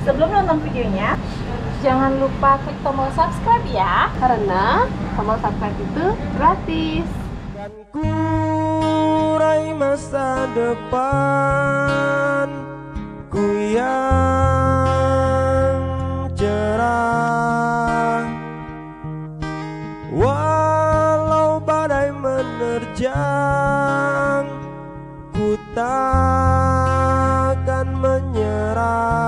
Sebelum nonton videonya, jangan lupa klik tombol subscribe ya, karena tombol subscribe itu gratis. Dan kurai masa depan ku yang cerah, walau badai menerjang, ku takkan menyerah.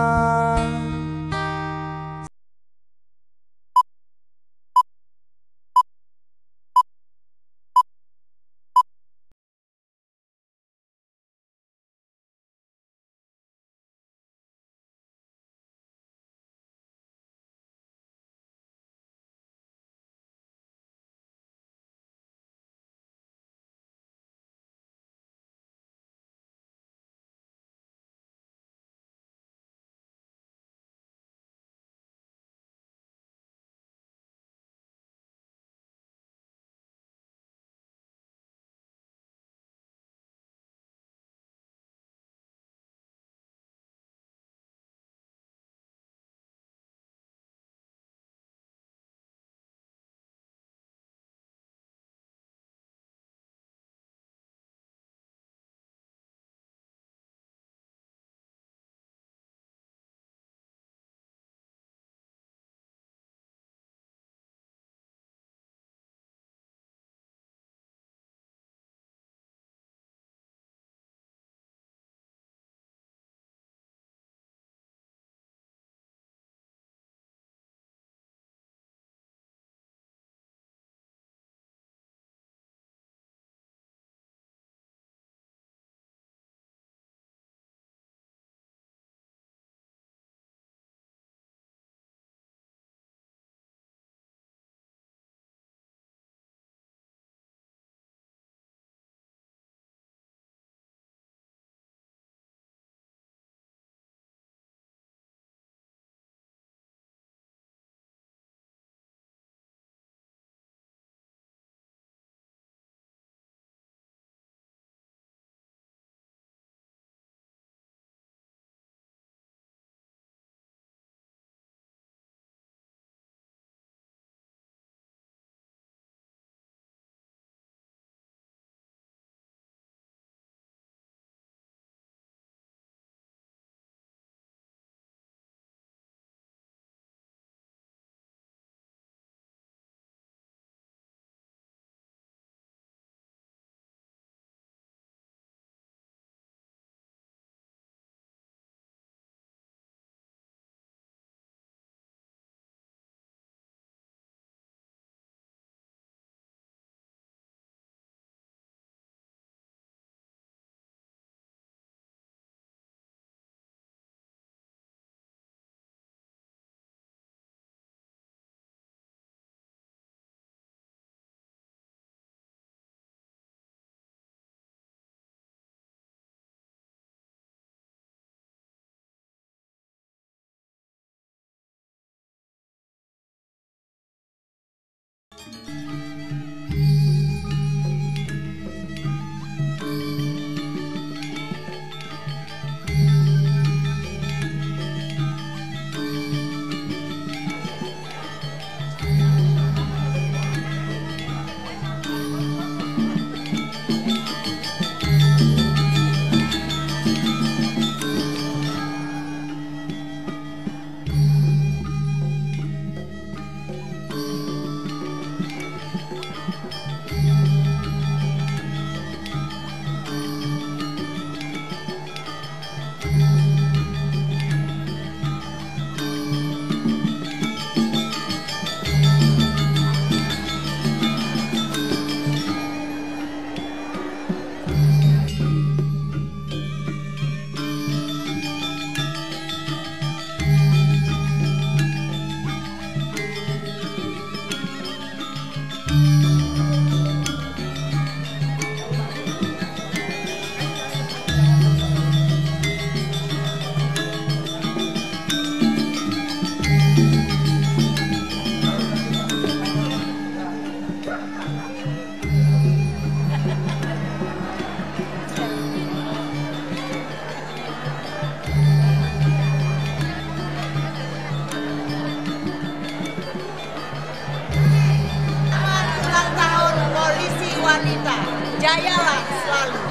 jayalah selalu.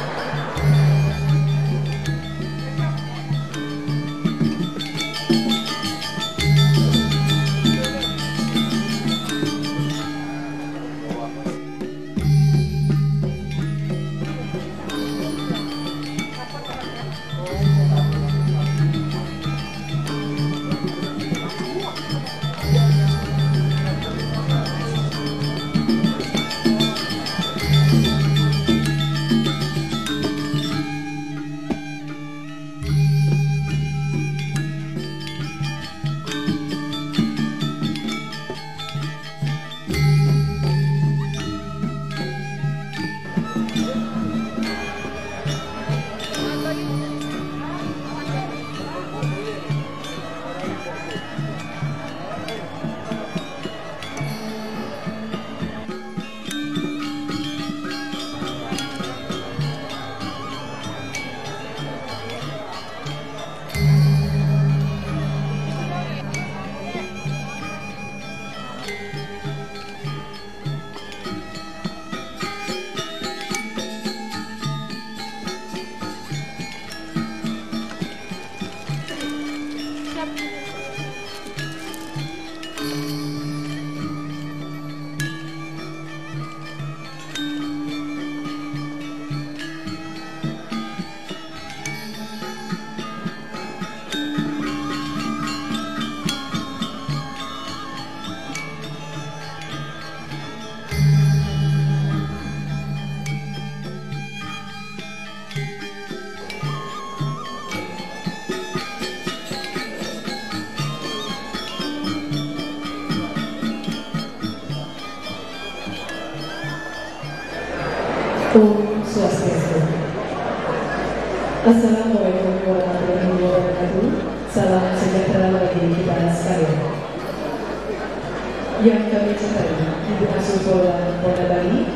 Om Swastiastu. Assalamualaikum warahmatullahi wabarakatuh. Salam sejahtera bagi kita sekalian. Yang kami cintai Ibu Asuh Polda Bali,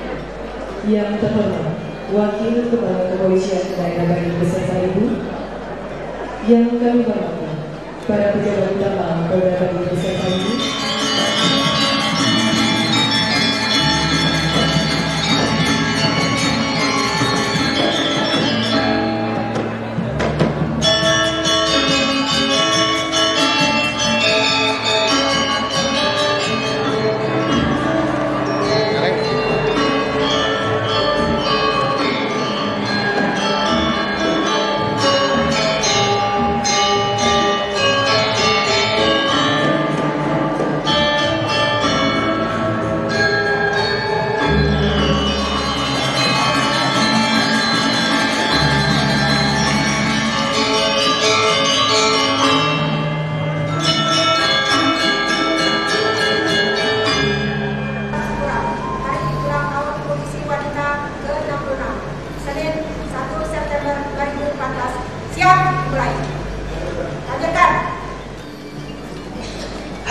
yang terhormat Wakil Kepala Kepolisian Daerah Bali beserta Ibu, yang kami hormati para pejabat utama Polda Bali beserta Ibu,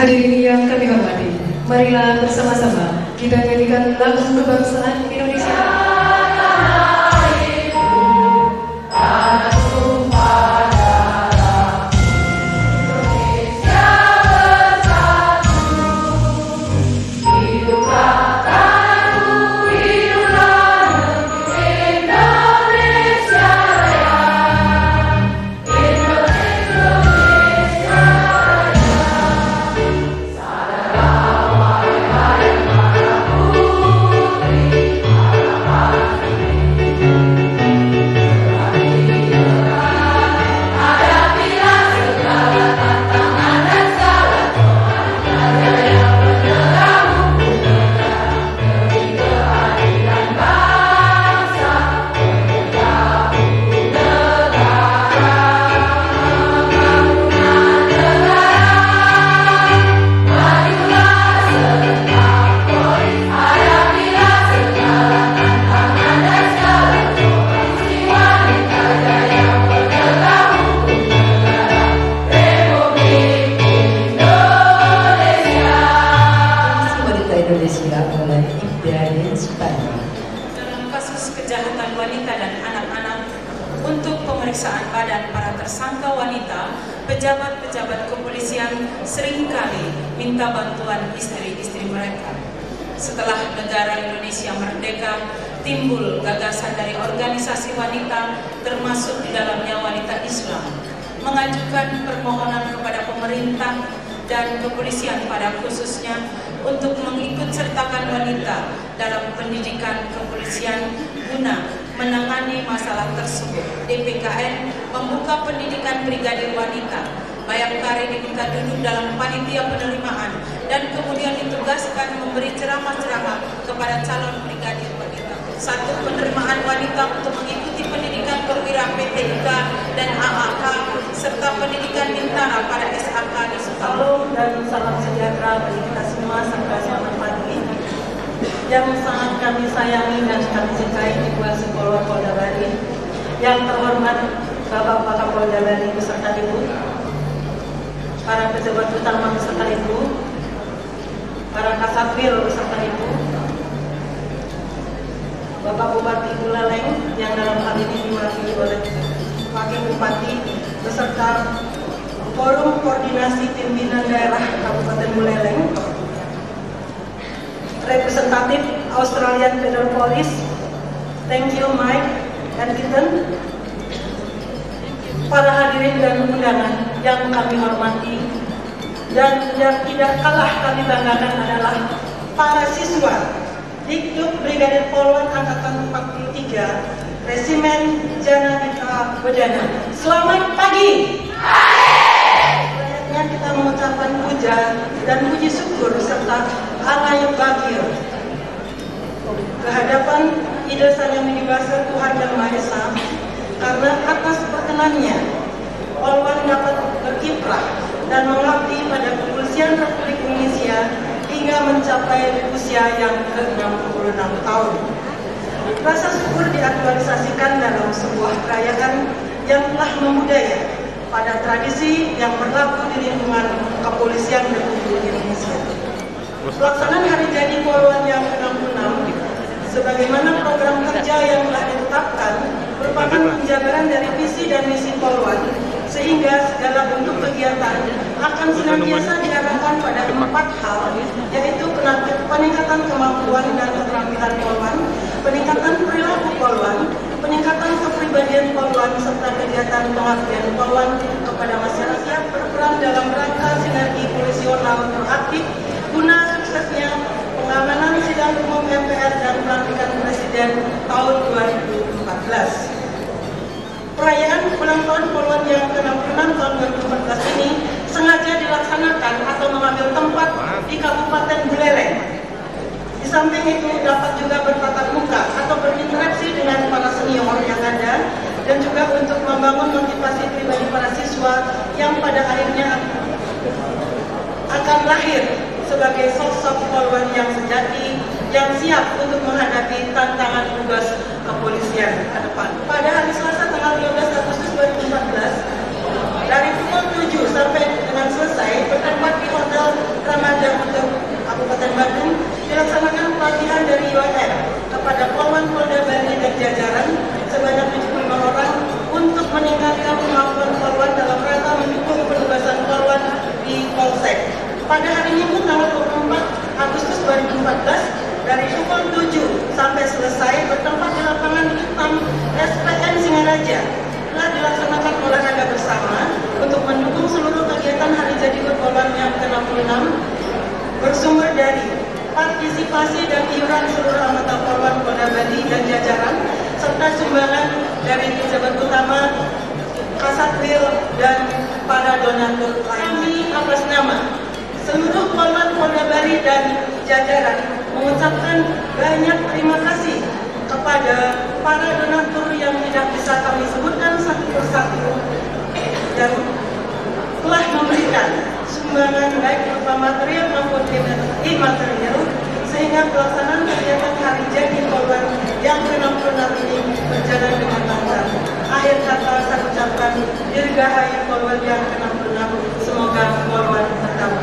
hadirin yang kami hormati, marilah bersama-sama kita nyanyikan lagu kebangsaan Indonesia. Kejahatan wanita dan anak-anak untuk pemeriksaan badan para tersangka wanita, pejabat-pejabat kepolisian seringkali minta bantuan istri-istri mereka. Setelah negara Indonesia merdeka, timbul gagasan dari organisasi wanita, termasuk di dalamnya wanita Islam, mengajukan permohonan kepada pemerintah dan kepolisian pada khususnya untuk mengikut sertakan wanita dalam pendidikan kepolisian guna menangani masalah tersebut. DPKN membuka pendidikan brigadir wanita. Bayangkari diminta duduk dalam panitia penerimaan dan kemudian ditugaskan memberi ceramah-ceramah kepada calon brigadir wanita. 1. Penerimaan wanita untuk mengikuti pendidikan perwira PTIK dan AAK serta pendidikan bintara pada SAK di Salam dan salam sejahtera bagi kita semua serta selamat pagi. Yang sangat kami sayangi dan kami cintai Ibu Sekolah Polda Bali, yang terhormat Bapak Kapolda Bali beserta Ibu, para pejabat utama beserta Ibu, para Kasatwil beserta Ibu, Bapak Bupati Buleleng yang dalam hal ini diwakili oleh Wakil Bupati beserta Forum Koordinasi Pimpinan Daerah Kabupaten Buleleng, representatif Australian Federal Police, thank you Mike and Ethan, para hadirin dan undangan yang kami hormati, dan yang tidak kalah kami banggakan adalah para siswa Dikduk Brigadir Polwan Angkatan 43 Resimen Janadika Wedana. Selamat pagi. Selanjutnya kita mengucapkan puja dan puji syukur serta alayub bagir kehadapan Ida Sang Yang Widi Tuhan Yang Maha Esa, karena atas perkenannya Polwan dapat berkiprah dan mengabdi pada Kepolisian Republik Indonesia hingga mencapai usia yang ke-66 tahun. Rasa syukur diaktualisasikan dalam sebuah perayaan yang telah membudaya pada tradisi yang berlaku di lingkungan Kepolisian Republik Indonesia. Pelaksanaan hari jadi Polwan yang ke-66 sebagaimana program kerja yang telah ditetapkan merupakan penjabaran dari visi dan misi Polwan, sehingga segala bentuk kegiatan akan senantiasa diarahkan pada 4 hal, yaitu peningkatan kemampuan dan keterampilan Polwan, peningkatan perilaku Polwan, peningkatan kepribadian Polwan, serta kegiatan pengabdian Polwan kepada masyarakat berperan dalam rangka sinergi polisional aktif guna suksesnya pengamanan sidang umum MPR dan pelantikan Presiden tahun 2014. Perayaan ulang tahun Polwan yang ke-66 tahun 2014 ini sengaja dilaksanakan atau mengambil tempat di Kabupaten Buleleng. Di samping itu dapat juga bertatap muka atau berinteraksi dengan para senior yang ada, dan juga untuk membangun motivasi pribadi para siswa yang pada akhirnya akan lahir sebagai sosok Polwan yang sejati, yang siap untuk menghadapi tantangan tugas kepolisian ke depan. Pada hari Selasa tanggal 15 Agustus 2014, dari pukul 7 sampai dengan selesai bertempat di Hotel Ramadan untuk Kabupaten Bandung, dilaksanakan pelatihan dari UIR kepada Polwan Polda Bali dan jajaran sebanyak 75 orang untuk meningkatkan kemampuan Polwan dalam rangka mendukung penugasan Polwan di Polsek. Pada hari Minggu tanggal 24 Agustus 2014, dari pukul 7 sampai selesai bertempat di lapangan hitam SPN Singaraja, telah dilaksanakan olahraga bersama untuk mendukung seluruh kegiatan hari jadi Polwan yang ke-66, bersumber dari partisipasi dan iuran seluruh anggota Polwan Polda Bali dan jajaran, serta sumbangan dari pejabat utama, Kasatwil, dan para donatur lainnya. Atas nama seluruh Polwan Polda Bali dan jajaran mengucapkan banyak terima kasih kepada para donatur yang tidak bisa kami sebutkan satu persatu dan telah memberikan sumbangan baik berupa material maupun imaterial, sehingga pelaksanaan kegiatan hari jadi Polwan yang ke-66 ini berjalan dengan lancar. Akhir kata saya ucapkan dirgahayu Polwan yang ke-66, semoga Polwan tetap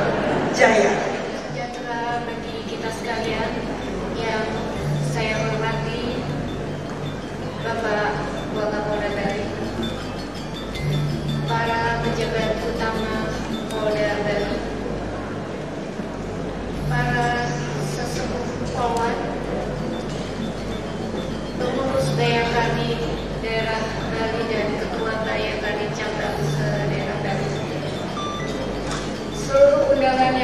jaya. Sejahtera bagi kita sekalian yang saya hormati, Bapak Wakapolda Bali, para pejabat utama Polda Bali, para sesepuh Polwan,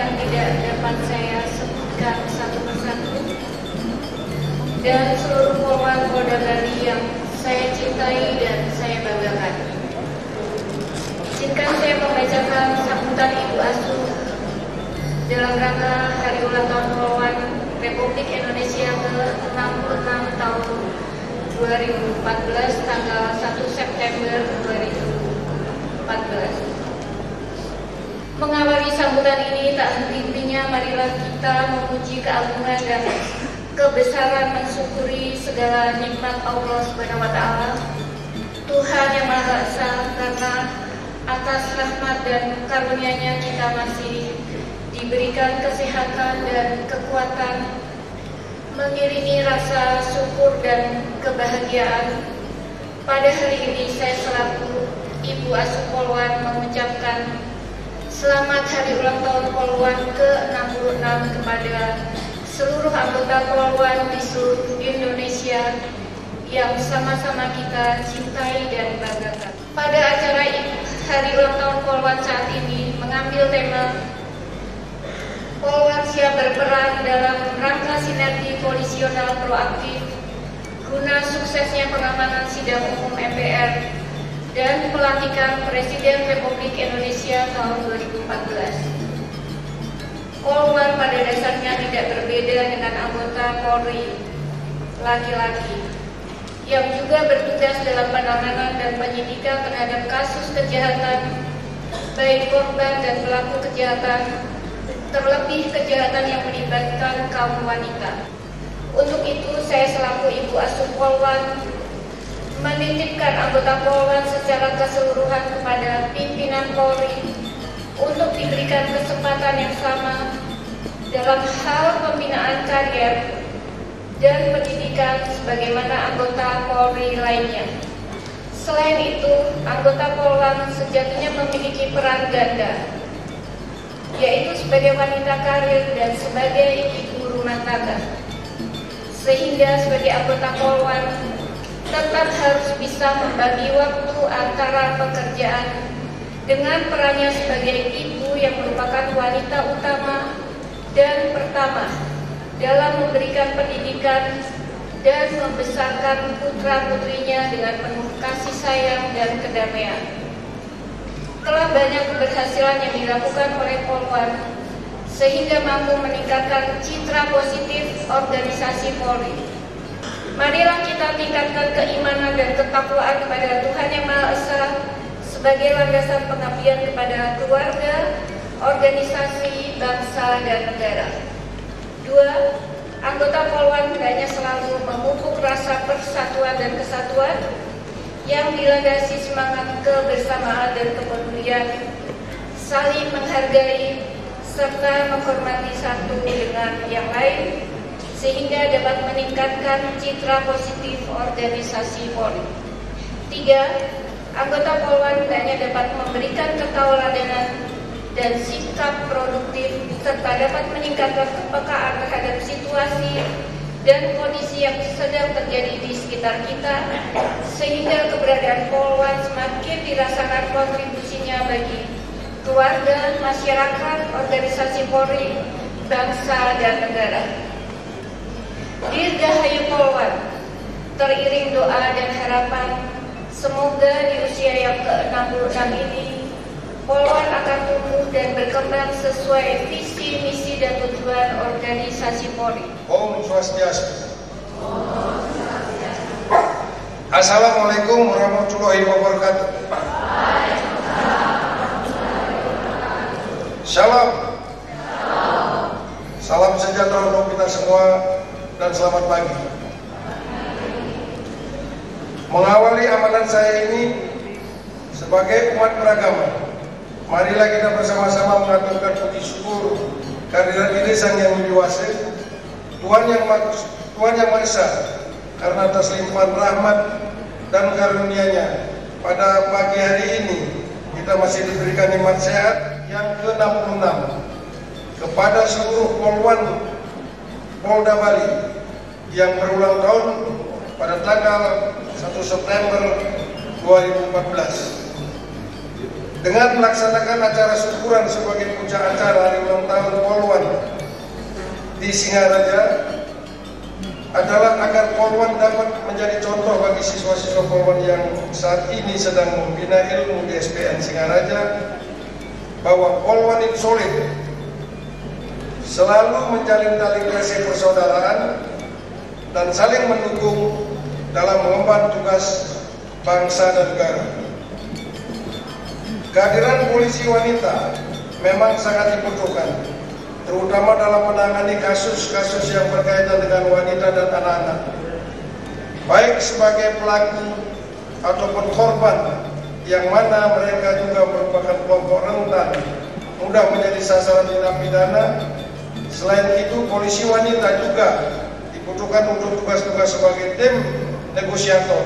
yang tidak dapat saya sebutkan satu persatu, dan seluruh Polwan Polda Bali yang saya cintai dan saya banggakan. Izinkan saya membacakan sambutan Ibu Asuh dalam rangka Hari Ulang Tahun Polwan Republik Indonesia ke-66 tahun 2014 tanggal 1 September 2014. Mengawali sambutan ini tak henti-hentinya, marilah kita memuji keagungan dan kebesaran, mensyukuri segala nikmat Allah Subhanahu wa Ta'ala, Tuhan yang Maha Esa, karena atas rahmat dan karunia-Nya kita masih diberikan kesehatan dan kekuatan, mengiringi rasa syukur dan kebahagiaan. Pada hari ini saya selaku Ibu Asuh Polwan mengucapkan selamat Hari Ulang Tahun Polwan ke-66 kepada seluruh anggota Polwan di seluruh Indonesia yang sama-sama kita cintai dan banggakan. Pada acara Hari Ulang Tahun Polwan saat ini mengambil tema Polwan siap berperan dalam rangka sinergi polisional proaktif guna suksesnya pengamanan sidang umum MPR dan pelantikan Presiden Republik Indonesia tahun 2014. Polwan pada dasarnya tidak berbeda dengan anggota Polri laki-laki yang juga bertugas dalam penanganan dan penyidikan terhadap kasus kejahatan, baik korban dan pelaku kejahatan, terlebih kejahatan yang melibatkan kaum wanita. Untuk itu, saya selaku Ibu Asuh Polwan menitipkan anggota Polwan secara keseluruhan kepada pimpinan Polri untuk diberikan kesempatan yang sama dalam hal pembinaan karier dan pendidikan sebagaimana anggota Polri lainnya. Selain itu, anggota Polwan sejatinya memiliki peran ganda, yaitu sebagai wanita karir dan sebagai ibu rumah tangga. Sehingga sebagai anggota Polwan tetap harus bisa membagi waktu antara pekerjaan dengan perannya sebagai ibu yang merupakan wanita utama dan pertama dalam memberikan pendidikan dan membesarkan putra-putrinya dengan penuh kasih sayang dan kedamaian. Telah banyak keberhasilan yang dilakukan oleh Polwan sehingga mampu meningkatkan citra positif organisasi Polri. Marilah kita tingkatkan keimanan dan ketakwaan kepada Tuhan Yang Maha Esa sebagai landasan pengabdian kepada keluarga, organisasi, bangsa, dan negara. 2. Anggota Polwan hendaknya selalu memupuk rasa persatuan dan kesatuan yang dilandasi semangat kebersamaan dan kepedulian, saling menghargai, serta menghormati satu dengan yang lain, sehingga dapat meningkatkan citra positif organisasi Polri. 3. Anggota Polwan hendaknya dapat memberikan ketauladanan dan sikap produktif serta dapat meningkatkan kepekaan terhadap situasi dan kondisi yang sedang terjadi di sekitar kita, sehingga keberadaan Polwan semakin dirasakan kontribusinya bagi keluarga, masyarakat, organisasi Polri, bangsa, dan negara. Dirgahayu Polwan, teriring doa dan harapan, semoga di usia yang ke-66 ini Polwan akan tumbuh dan berkembang sesuai visi, misi, dan tujuan organisasi Polri. Om Swastiastu. Assalamualaikum warahmatullahi wabarakatuh. Shalom. Salam sejahtera untuk kita semua dan selamat pagi. Mengawali amanat saya ini sebagai umat beragama, marilah kita bersama-sama mengaturkan puji syukur kehadirat diri Sang Yang Widi Wase, Tuhan Yang Maha Esa, karena atas limpahan rahmat dan karunia-Nya pada pagi hari ini kita masih diberikan nikmat sehat yang ke-66 kepada seluruh Polwan Polda Bali yang berulang tahun pada tanggal 1 September 2014. dengan melaksanakan acara syukuran sebagai puncak acara hari ulang tahun Polwan di Singaraja adalah agar Polwan dapat menjadi contoh bagi siswa-siswa Polwan yang saat ini sedang membina ilmu di SPN Singaraja, bahwa Polwan itu solid, selalu menjalin tali kasih persaudaraan dan saling mendukung dalam mengemban tugas bangsa dan negara. Kehadiran polisi wanita memang sangat dibutuhkan, terutama dalam menangani kasus-kasus yang berkaitan dengan wanita dan anak-anak, baik sebagai pelaku ataupun korban, yang mana mereka juga merupakan kelompok rentan mudah menjadi sasaran tindak pidana. Selain itu, polisi wanita juga dibutuhkan untuk tugas-tugas sebagai tim negosiator,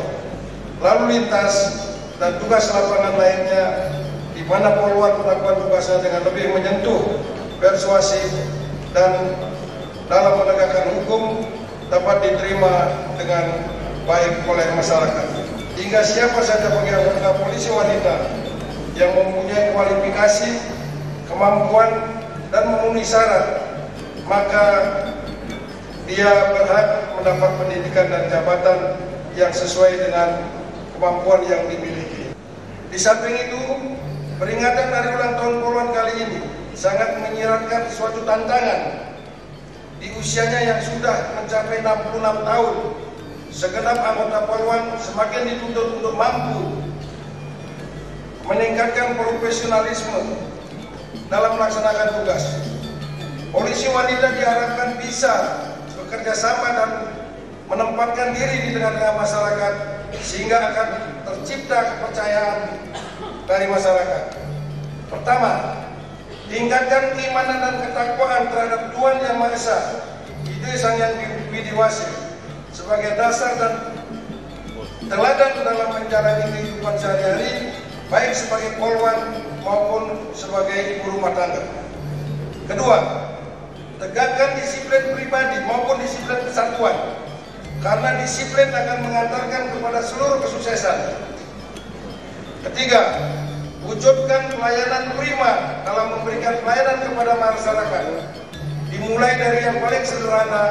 lalu lintas, dan tugas lapangan lainnya, di mana Polwan melakukan tugasnya dengan lebih menyentuh, persuasif, dan dalam menegakkan hukum dapat diterima dengan baik oleh masyarakat. Hingga siapa saja bagi anggota polisi wanita yang mempunyai kualifikasi, kemampuan, dan memenuhi syarat, maka dia berhak mendapat pendidikan dan jabatan yang sesuai dengan kemampuan yang dimiliki. Di samping itu, peringatan hari ulang tahun Polwan kali ini sangat menyiratkan suatu tantangan. Di usianya yang sudah mencapai 66 tahun, segenap anggota Polwan semakin dituntut untuk mampu meningkatkan profesionalisme dalam melaksanakan tugas. Polisi wanita diharapkan bisa bekerja sama dan menempatkan diri di tengah-tengah masyarakat, sehingga akan tercipta kepercayaan dari masyarakat. Pertama, tingkatkan keimanan dan ketakwaan terhadap Tuhan Yang Maha Esa, Ide Sang Hyang Widi Wasi, sebagai dasar dan teladan dalam menjalani kehidupan sehari-hari, baik sebagai polwan maupun sebagai ibu rumah tangga. Kedua, tegakkan disiplin pribadi maupun disiplin kesatuan, karena disiplin akan mengantarkan kepada seluruh kesuksesan. Ketiga, wujudkan pelayanan prima dalam memberikan pelayanan kepada masyarakat, dimulai dari yang paling sederhana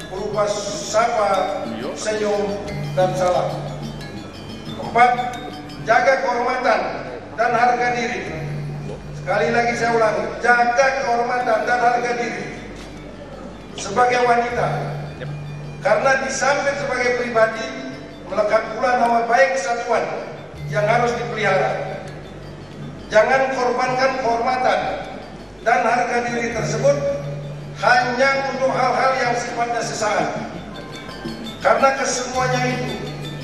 berupa sapa, senyum, dan salam. Keempat, jaga kehormatan dan harga diri. Sekali lagi saya ulangi, jaga kehormatan dan harga diri sebagai wanita, karena di samping sebagai pribadi melekat pula nama baik kesatuan yang harus dipelihara. Jangan korbankan kehormatan dan harga diri tersebut hanya untuk hal-hal yang sifatnya sesaat, karena kesemuanya itu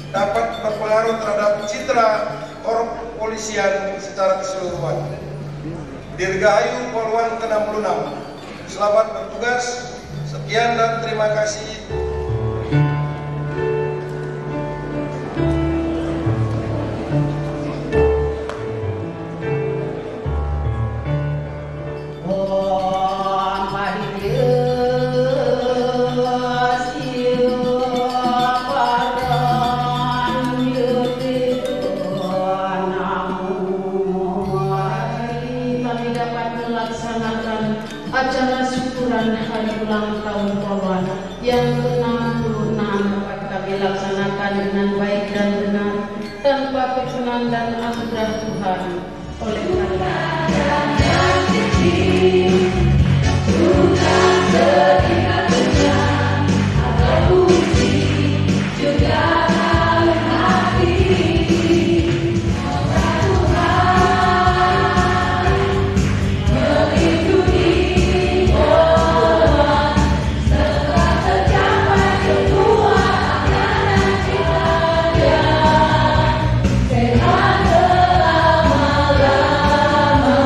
dapat berpengaruh terhadap citra kepolisian secara keseluruhan. Dirgahayu Polwan ke-66. Selamat bertugas. Sekian dan terima kasih. Acara syukuran hari ulang tahun Polwan yang ke-66 dapat kami laksanakan dengan baik dan benar tanpa perkenan dan anugerah Tuhan. Oleh karena Selama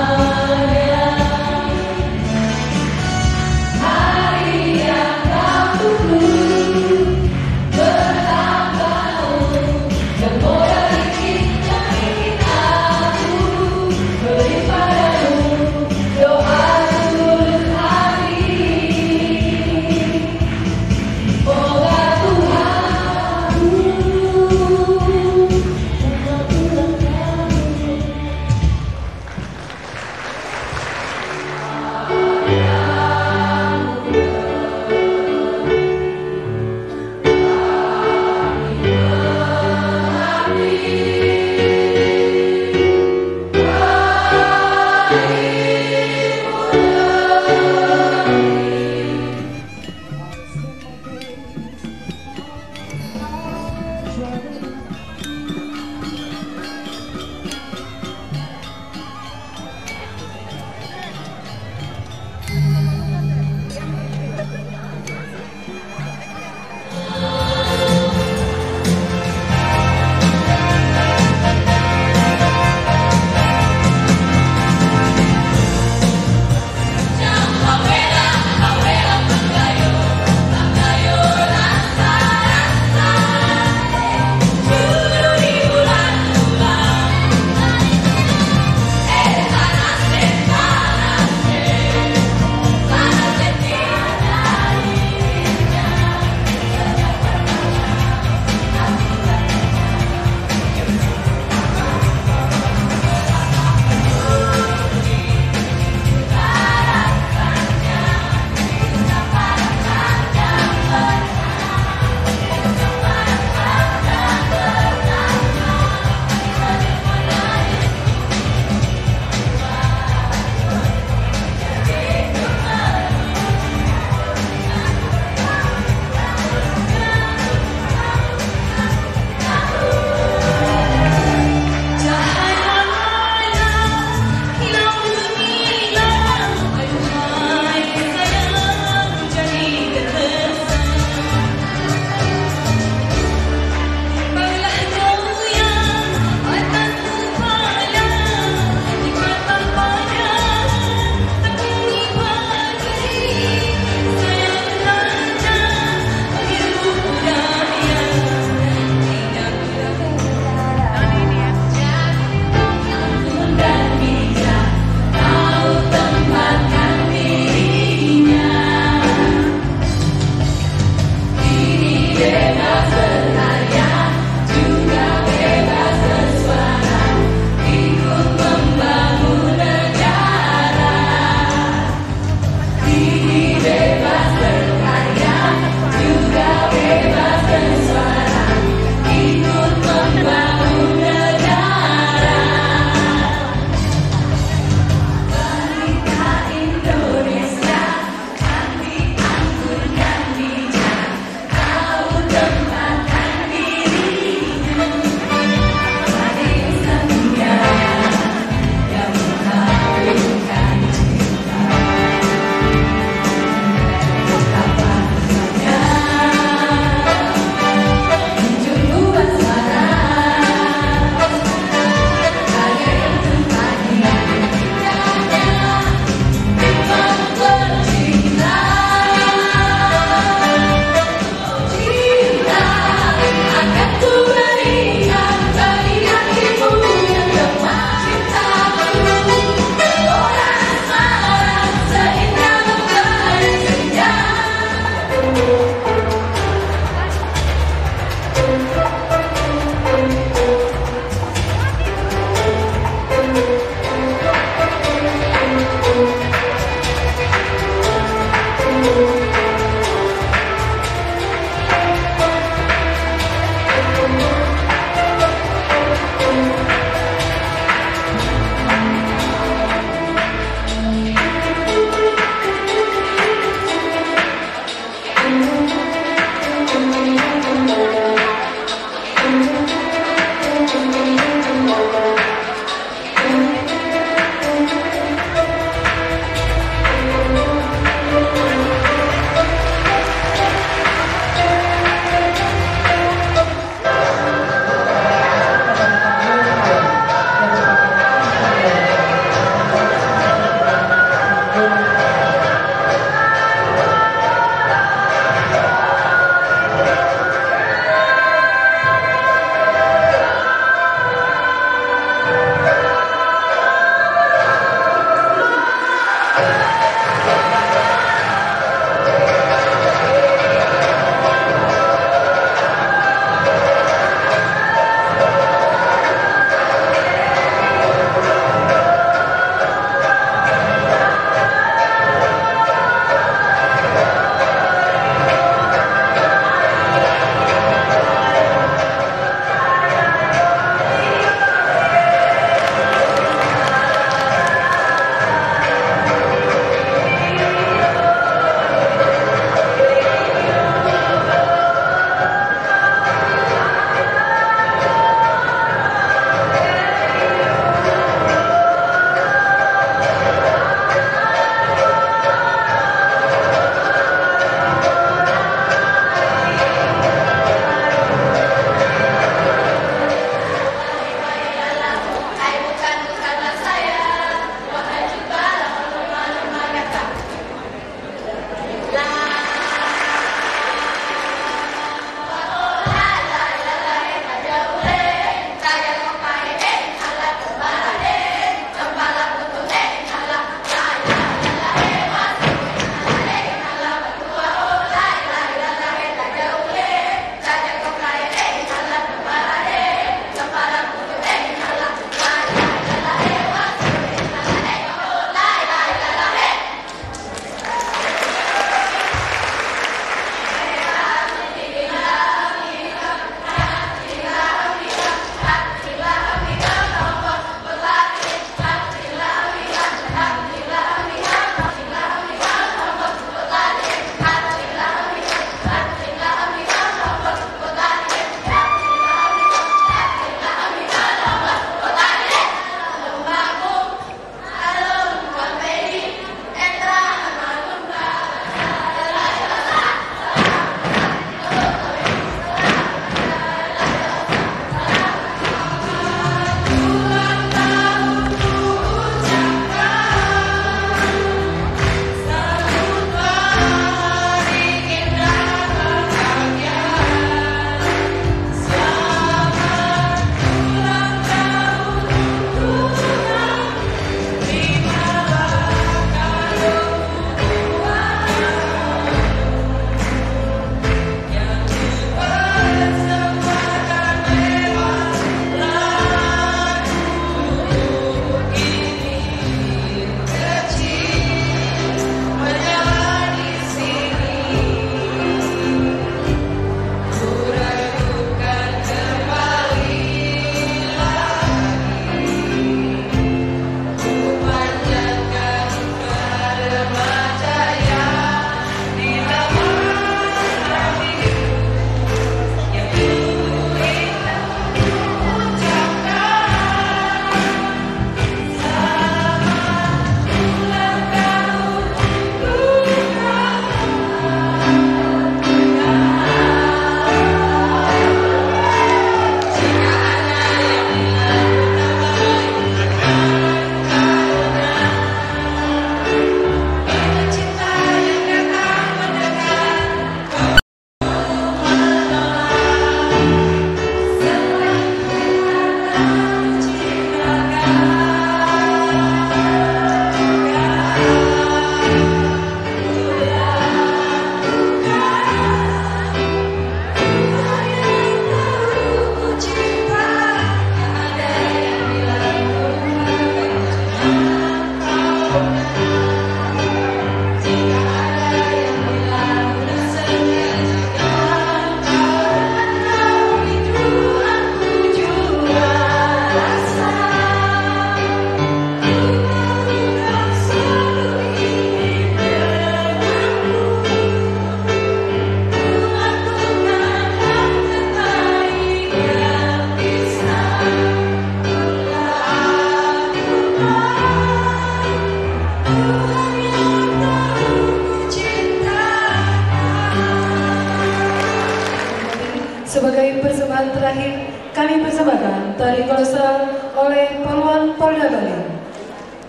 kami persembahkan tari kolosal oleh Poluan Polda Bali,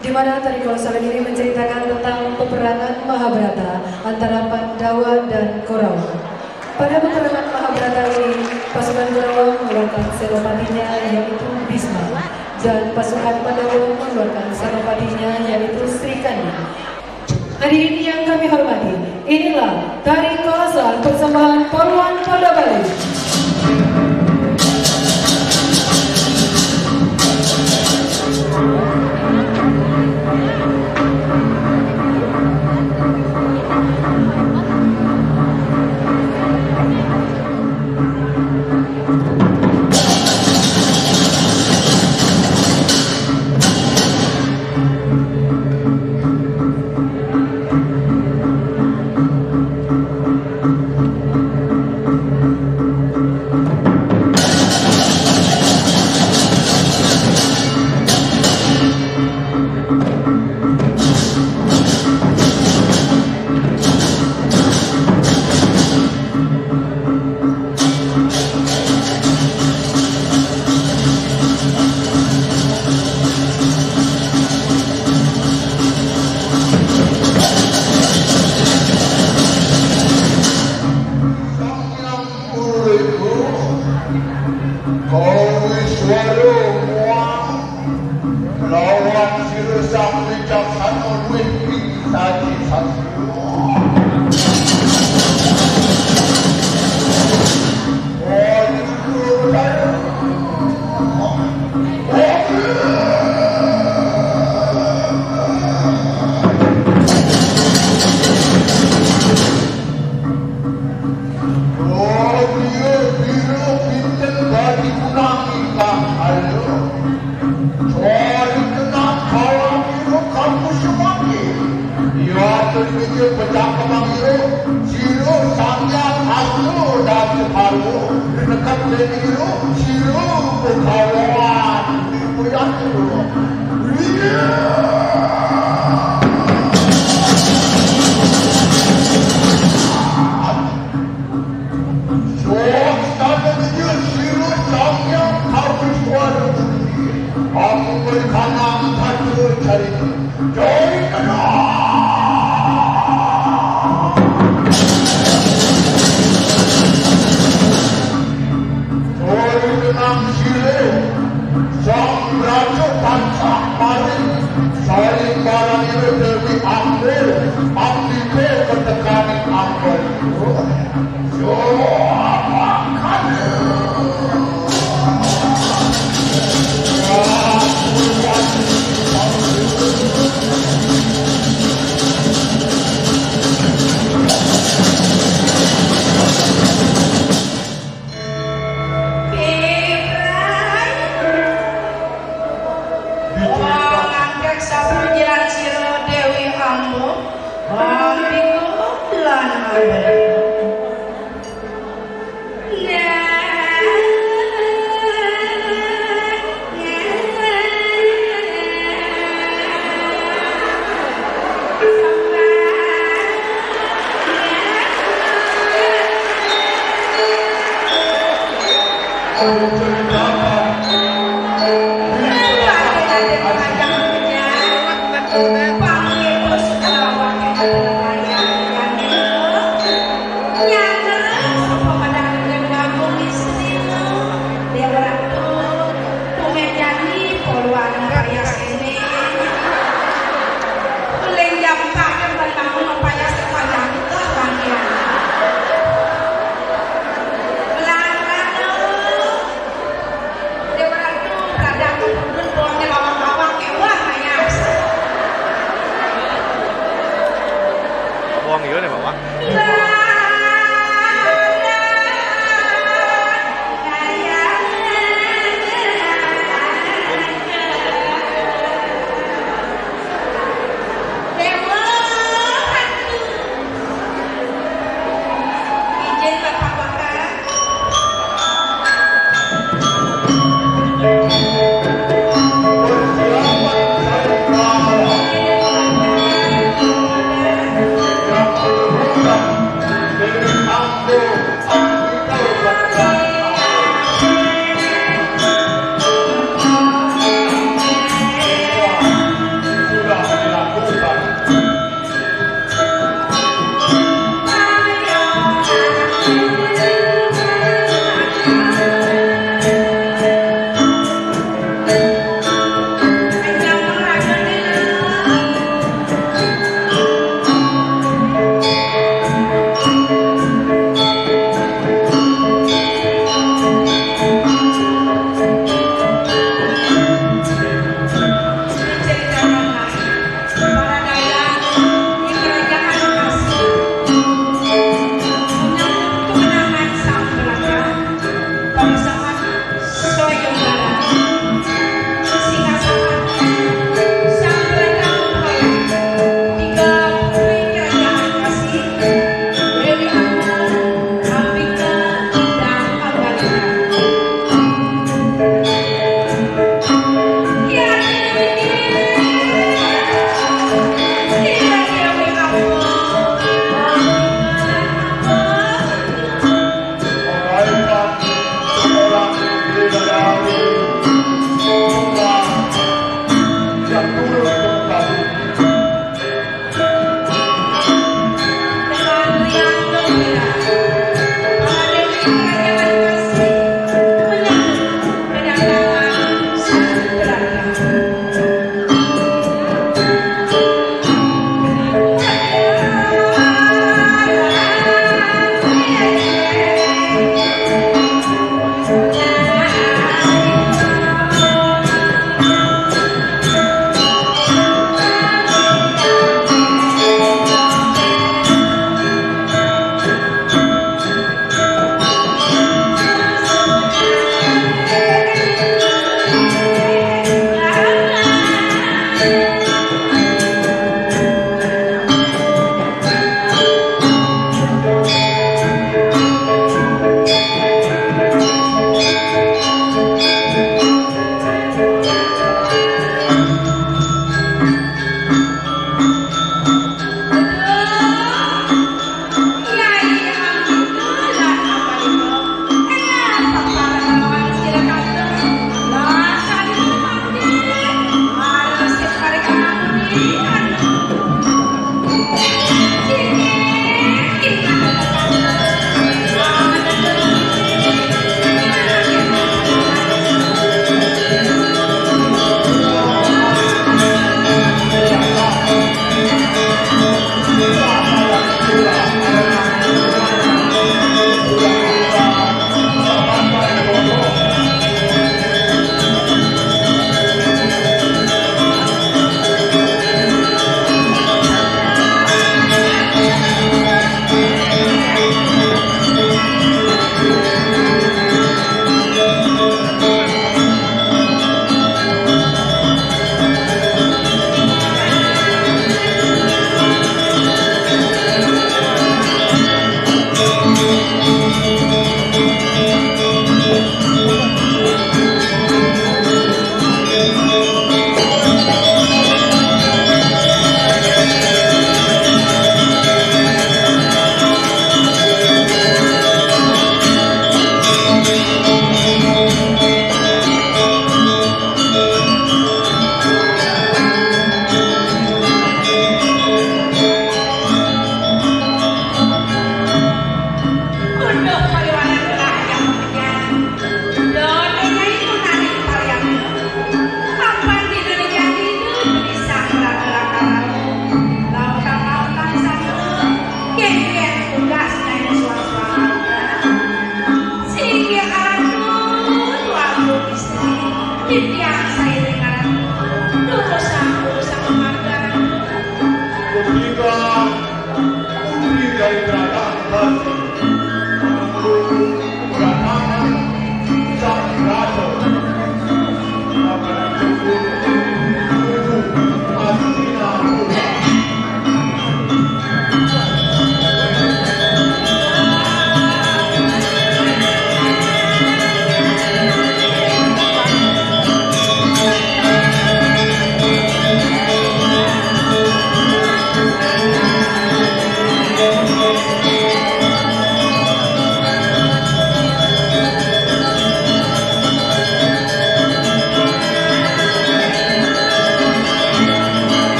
di mana tari kolosal ini menceritakan tentang peperangan Mahabharata antara Pandawa dan Kaurawa. Pada peperangan Mahabharata ini, pasukan Kaurawa mengeluarkan senopatinya yaitu Bhisma, dan pasukan Pandawa mengeluarkan senopatinya yaitu Srikandi. Hadirin yang kami hormati, inilah tari kolosal persembahan Poluan Polda Bali.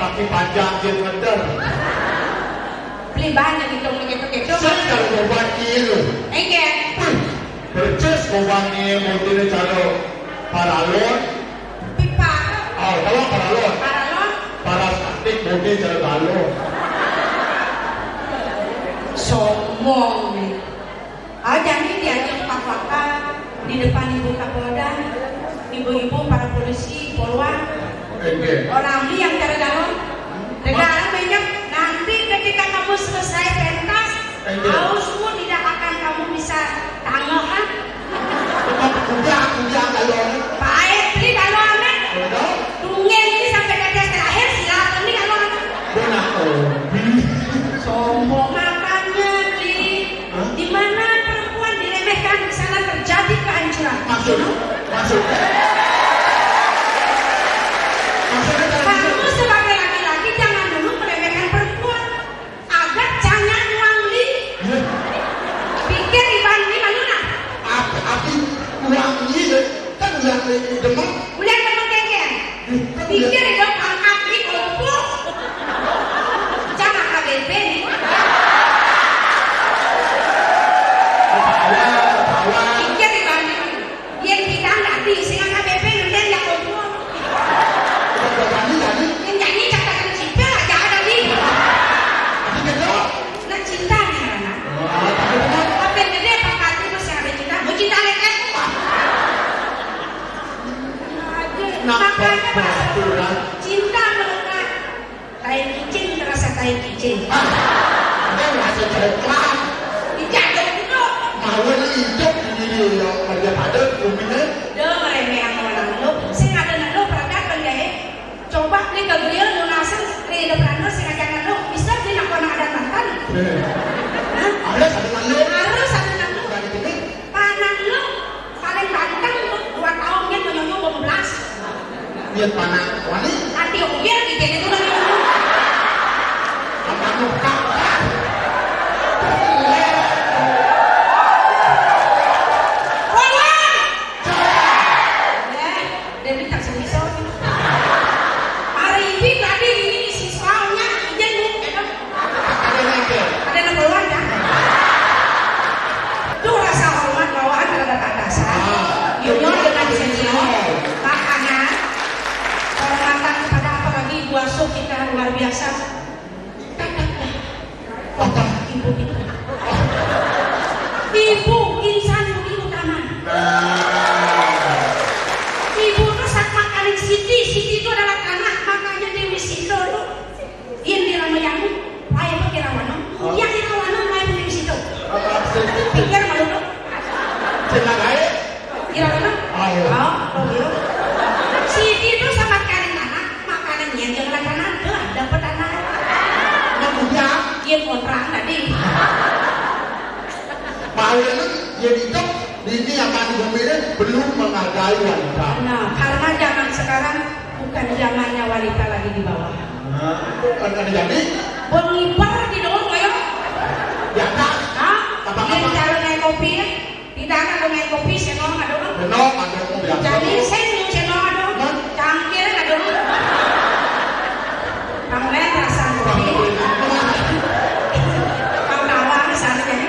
Kaki panjang dia bener. Beli banyak di tong pakai Sekal bobani lu. Engke. Percis bobani mungkin calo paralon. Pipa. Oh, kalau paralon. Paralon. Parasaktik mungkin calo balon. Sombong nih. Jadi diajak pak-pakan di depan ibu Kapolda, ibu-ibu para polisi, polwan. Orang beli yang cara galon, negara banyak. Nanti ketika kamu selesai pentas, haus pun tidak akan kamu bisa tanggahan. Kuda galon. Baik, beli galon. Tungguin ini sampai gajas terakhir, silakan beli galon. Benar. Sombong makanya beli. Di mana perempuan diremehkan, di sana terjadi kehancuran. Maksudnya. Kamu sebagai laki-laki jangan dulu meremehkan perempuan agar jangan nuangli. Pikir Iban ini maluna. Aku nuangli kan ulang demam. Ulang demam kengken. Pikir dong angkatli kumpul. Jangan KBP nih. Pikir Iban ini. Yang kita nggak diisi dengan KBP nanti yang kumpul. Yang nyanyi katakan cinta aja ada nih. Nah cinta nih karena. Apa yang gede pakati masih ada cinta. Mau cinta leket kok. Makanya bahasa cinta melekat. Tai kicin terasa tai kicin. Rasa coklat. Dijatuh dulu. Mau hidup di dunia kerja pada rumahnya. Dia meremeh sama orang lu. Saya ada lu perangkat beli. Coba nih ke grill lunasan di depan lu sih ngajakan lu bisa beli nak ada mantan. Ada satu nang Harus satu nang lu. Panan lu paling ganteng 2 tahunnya menyonyo 15. Dia panak wani. Nanti oke gitu itu kan. Apa muka? Dewi tak sebisa. Hari ini tadi ini siswanya izin bu, ya. Ada yang keluar ya. Tuh rasa hormat bawaan terhadap atasan. Junior dengan senior. Makanya penghormatan kepada apalagi ibu asuh kita luar biasa. Kata ibu kita. Ibu insan ibu taman. Ibu tuh saat makanin Siti itu adalah tanah, makanya Dewi Sito tuh yang diramayang ayah berkirawana yang dirawana ayah Dewi Sito tinggal malu tuh Senagaya dirawana Siti itu sama makanin tanah, makanannya jangan tanah tuh dapat tanah Makunya dia kontrak tadi Paling dia hidup ini akan digomelin belum menghargai wanita. Nah, karena zaman sekarang bukan zamannya wanita lagi di bawah. Nah, kan jadi Pengibar di doang ayo. ya tak. Hah? Dia cara naik kopi ya? Tidak ada naik kopi, senong ada orang. Senong ada yang biasa. Jadi senong ada orang. Cangkir ada orang. Kamu lihat rasa kopi. Kamu kawan misalnya jadi.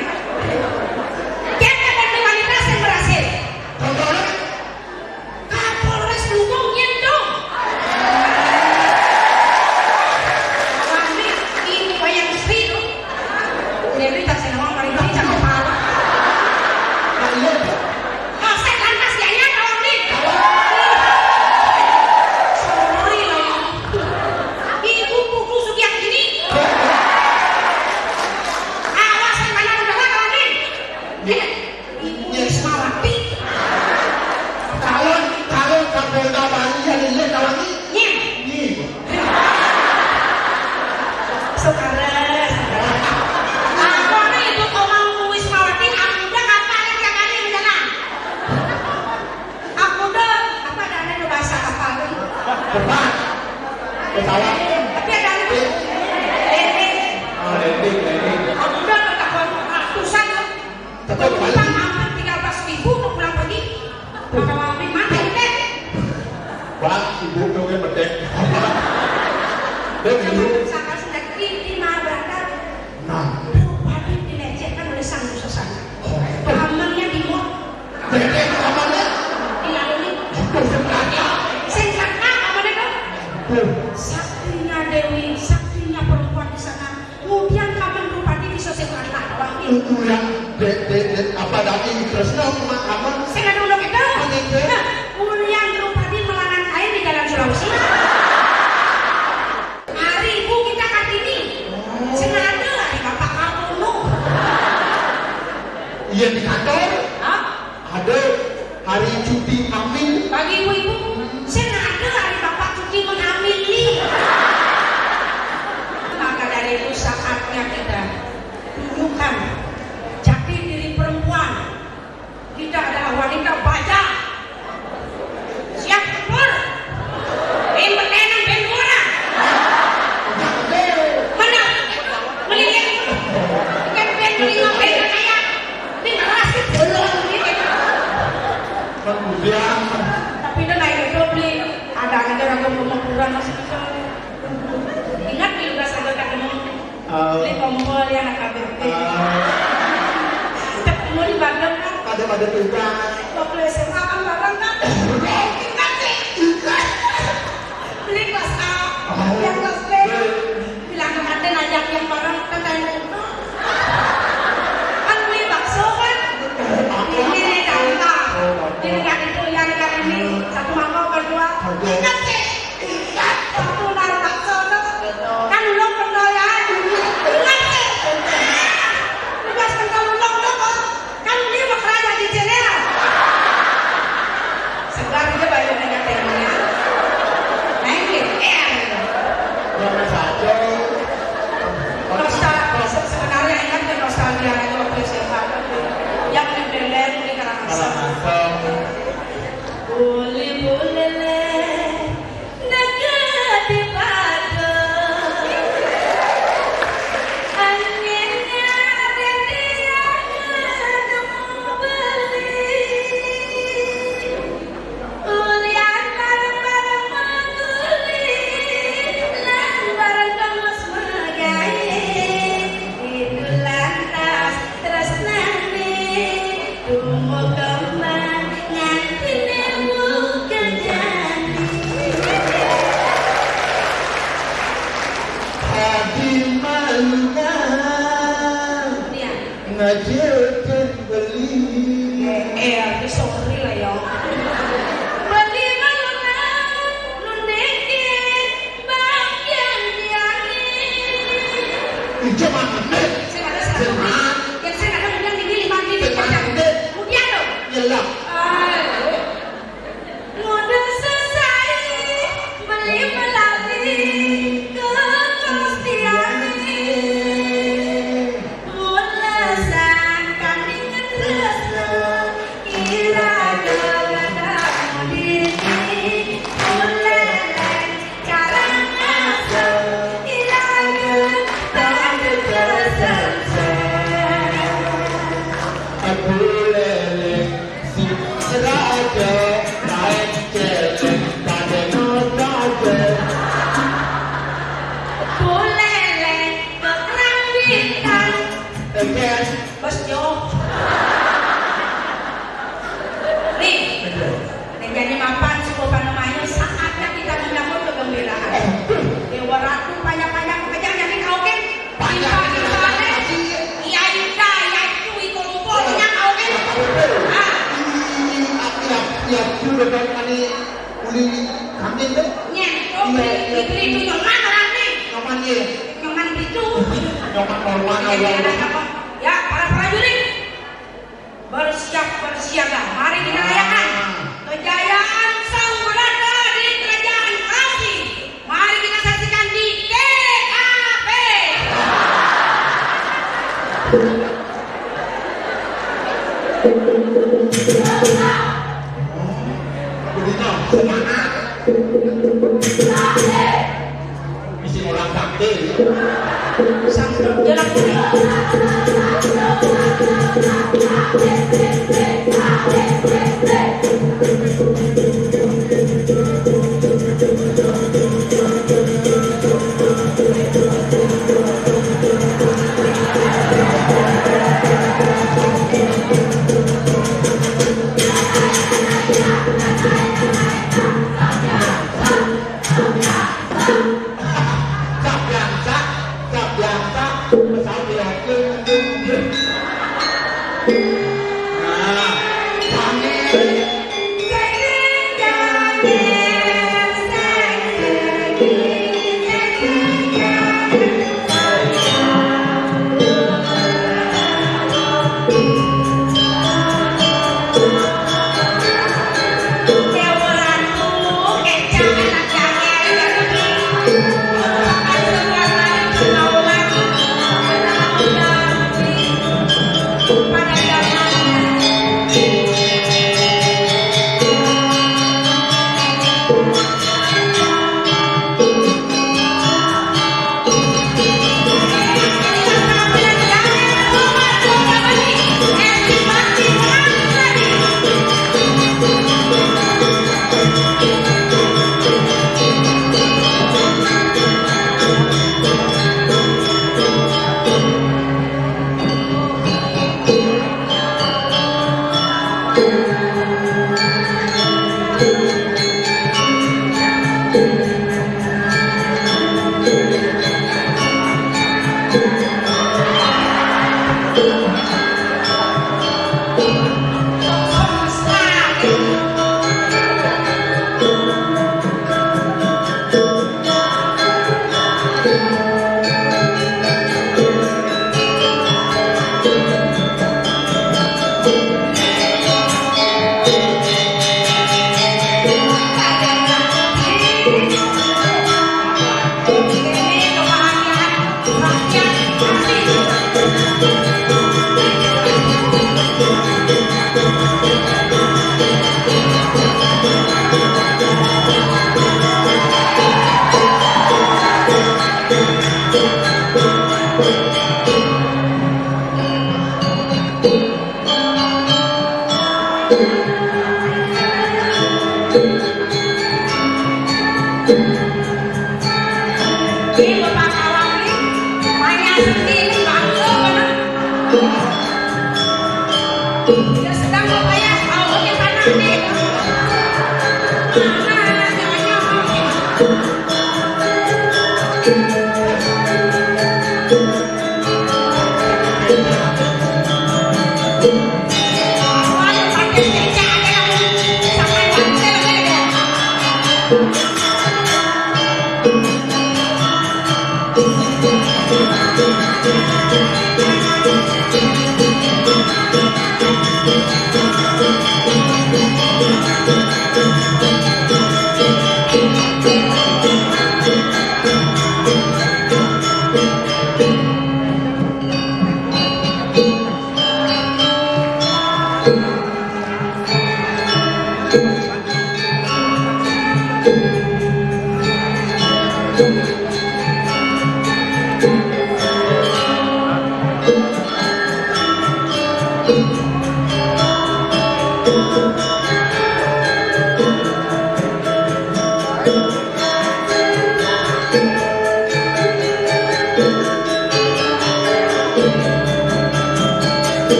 Kita dari wanita yang berhasil. Contohnya Kapolres dukung dong. Wani ini wayang Sri tuh. Dewi tak senang mari Sri sama pala. Saya lantas jadinya kalau nih. Sorry lah. Ibu buku sugiang gini. Awas mana udah kalau nih. Ibu Ismawati. kalau Kapolda Bali yang ini kawan Nyem. ini. Sekarang. Aku nih itu omong Wismawati, aku udah kapalin yang ada di sana. Aku udah apa ada bahasa apa tuh? Cepat. Pesawat. Tapi ada lending. Landing. Aku udah ketahuan ratusan tuh. Tetap balik. Utang hampir 13.000 untuk pulang pergi. Maka mami mana ini? Wah, ibu dongeng bedek. Dan ibu. Sangat sedang di berangkat. Nah, Bupati dilecehkan oleh sang susana. Kamarnya di mall. bedek kamarnya. Dilalui. Sensaka kamarnya dong. Saktinya Dewi, saktinya perempuan di sana. Kemudian kapan Bupati bisa sekolah lagi? Itu yang apa dari Kresna rumah kamar. Saya nggak dulu kita. Nah, kemudian Bupati melarang kain di dalam Sulawesi. Hari ibu kita Kartini. Senada hari bapak kamu. Iya di kantor. Hah? Ada hari cuti hamil. Bagi ibu-ibu, senada hari bapak cuti menghamili. Maka dari itu saatnya kita tunjukkan jati diri perempuan. Kita adalah wanita baja. Siap tempur. Ben bertenan, ben orang. Mana? Melihat. Ikan ben melima ben kaya. Ini ngerasi belum ini. Kemudian Tapi dia naik itu beli ada negara kurang masih bisa. Ingat di luar sahabat ketemu beli kompor yang anak KBP. Ketemu di Bandung kan? ada tugas. Waktu SMA kan bareng kan? Ingat sih. Beli kelas A, yang kelas B. Bilang kemarin ajak yang bareng katanya itu. Kan beli bakso kan? Ini danta. Ini kan itu yang kan ini satu mangkok berdua. Ingat sih. Ingat waktu naruh bakso kan ulung pendoyan. Ingat sih. Tugas kental ulung tuh kan dia bekerja di channel. Segar dia banyak tehnya. Main gitu. ngajakin beli. Aku sorry lah ya. Beli malunan, nundekin, bagian diani. Itu mana? Saya ada salah. Yang saya ada bilang ini 5 menit. Kemudian dong. Nyelak. Mudah selesai beli melati ke Kostiani. Ulasan kami ngerasa kira gada diri. Ulelen karang asa ilagan pada kesensen. Aku leleng si seraja naik celeng pada notaje. Ulelen kerang bintang. Again. Bos Jo. Nih, menjadi mapan suku Panembahan saatnya kita menyambut kegembiraan. Dewa Ratu banyak-banyak pekerjaan yang kau kan? Iya Yuda, ya itu kumpulnya kau kan? Ya, sudah kan kali uli kambing deh. Nyen, kau beli itu nyoman orang nih. Nyoman ye. Nyoman itu. Nyoman normal awal. Ya, para prajurit bersiaga. Mari kita rayakan kejayaan sang berada di kerajaan Kasih. Mari kita saksikan di GKP. Begitu, semangat. Misi orang sakti. Sang jalan kuning.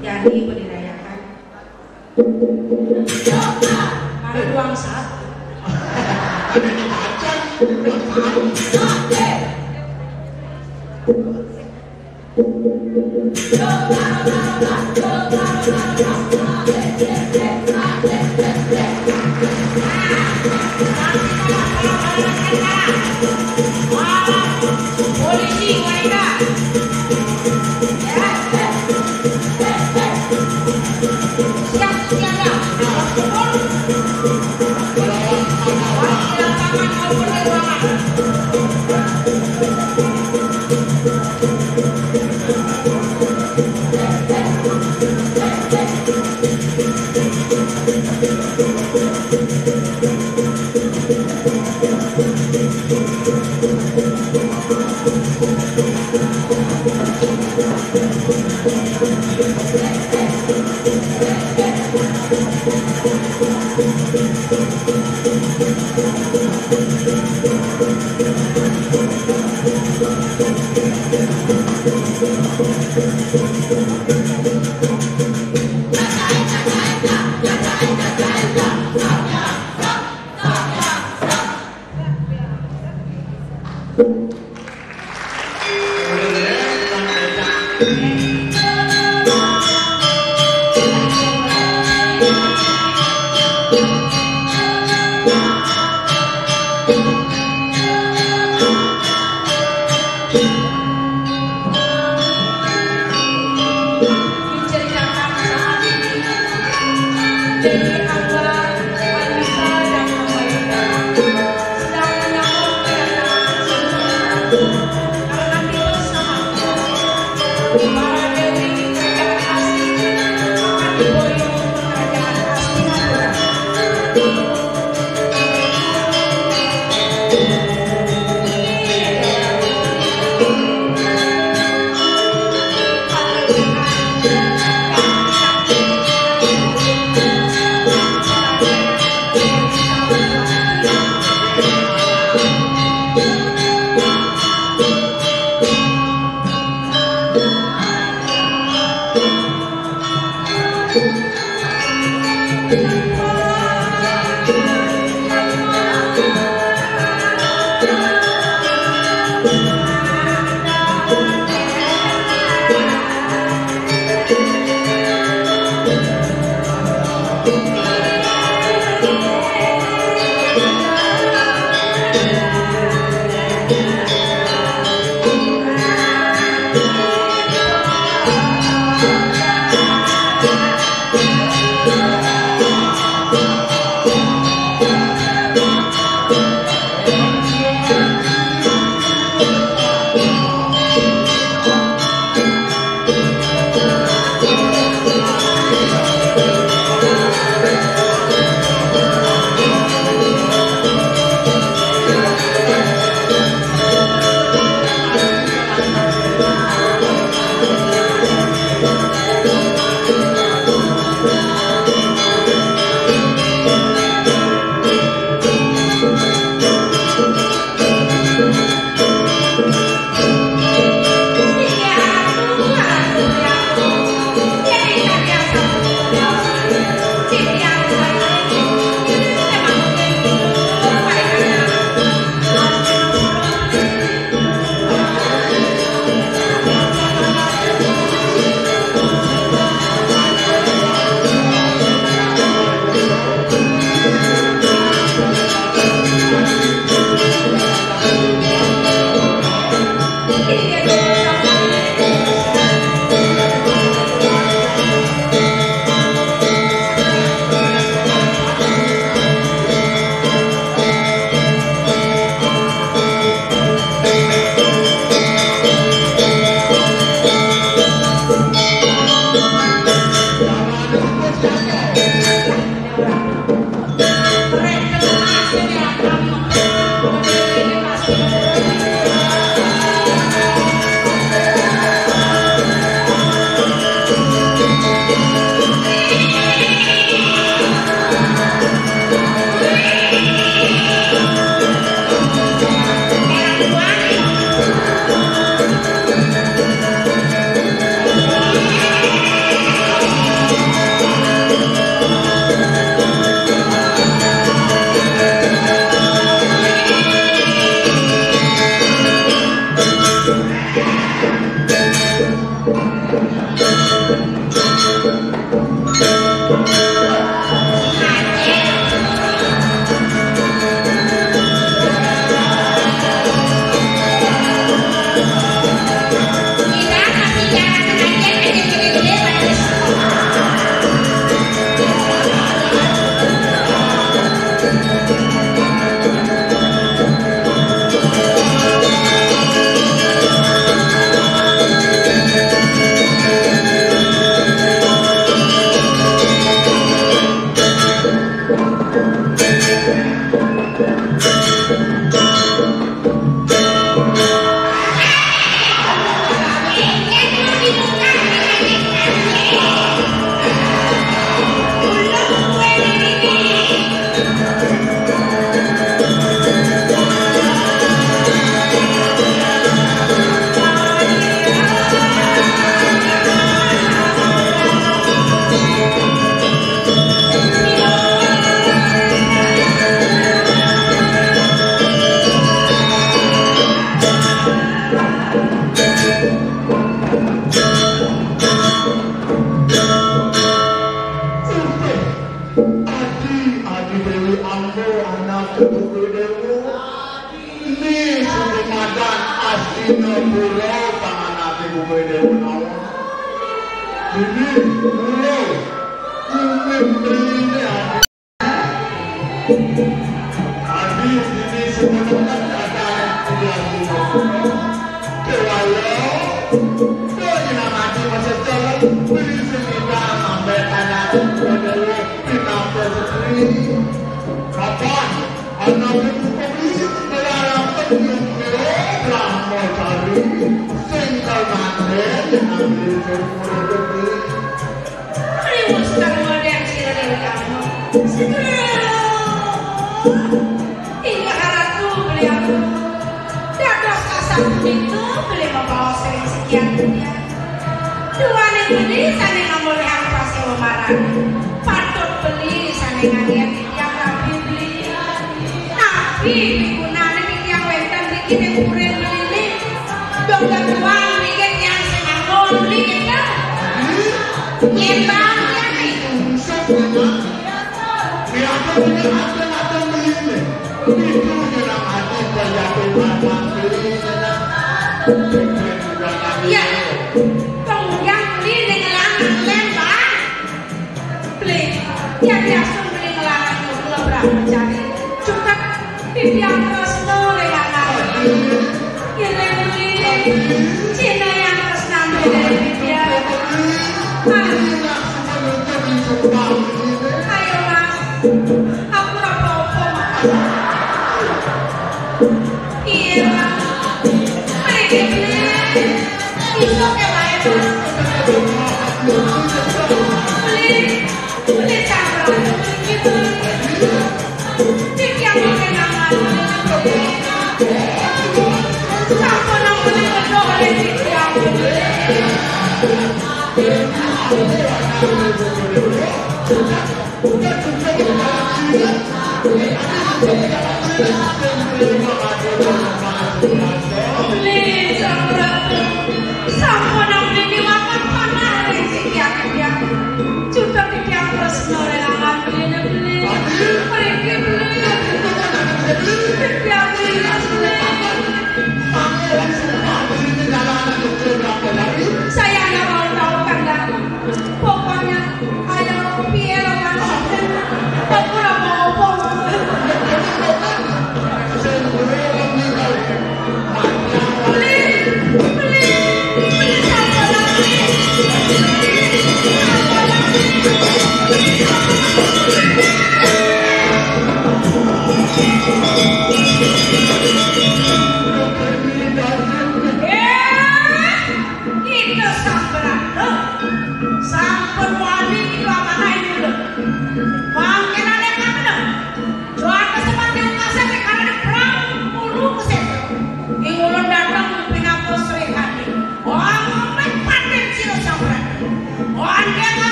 Jadi berdirayakan. Mari doang sat. Polisi mereka.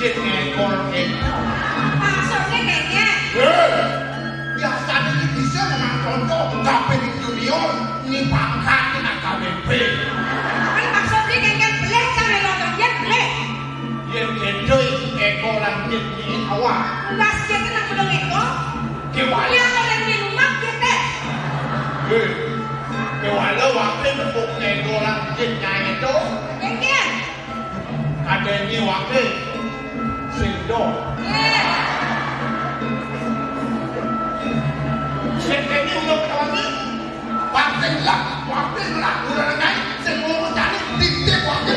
Jin ngekol itu. Maksudnya kayaknya. Biasanya ini bisa memang contoh KPD junior ini pangkat dengan KBP. Kan maksudnya kayaknya boleh cara nonton dia boleh. Yang kedua ngekol langit ini awak. Enggak sih kan aku udah ngekol. Kewala. Yang orang di rumah kita. Kewala waktu tepuk ngekol langitnya itu. Kayaknya. Kadangnya waktu Sindo. Kayaknya udah berani. Waktu lah, udah naik. Semua mencari titik waktu.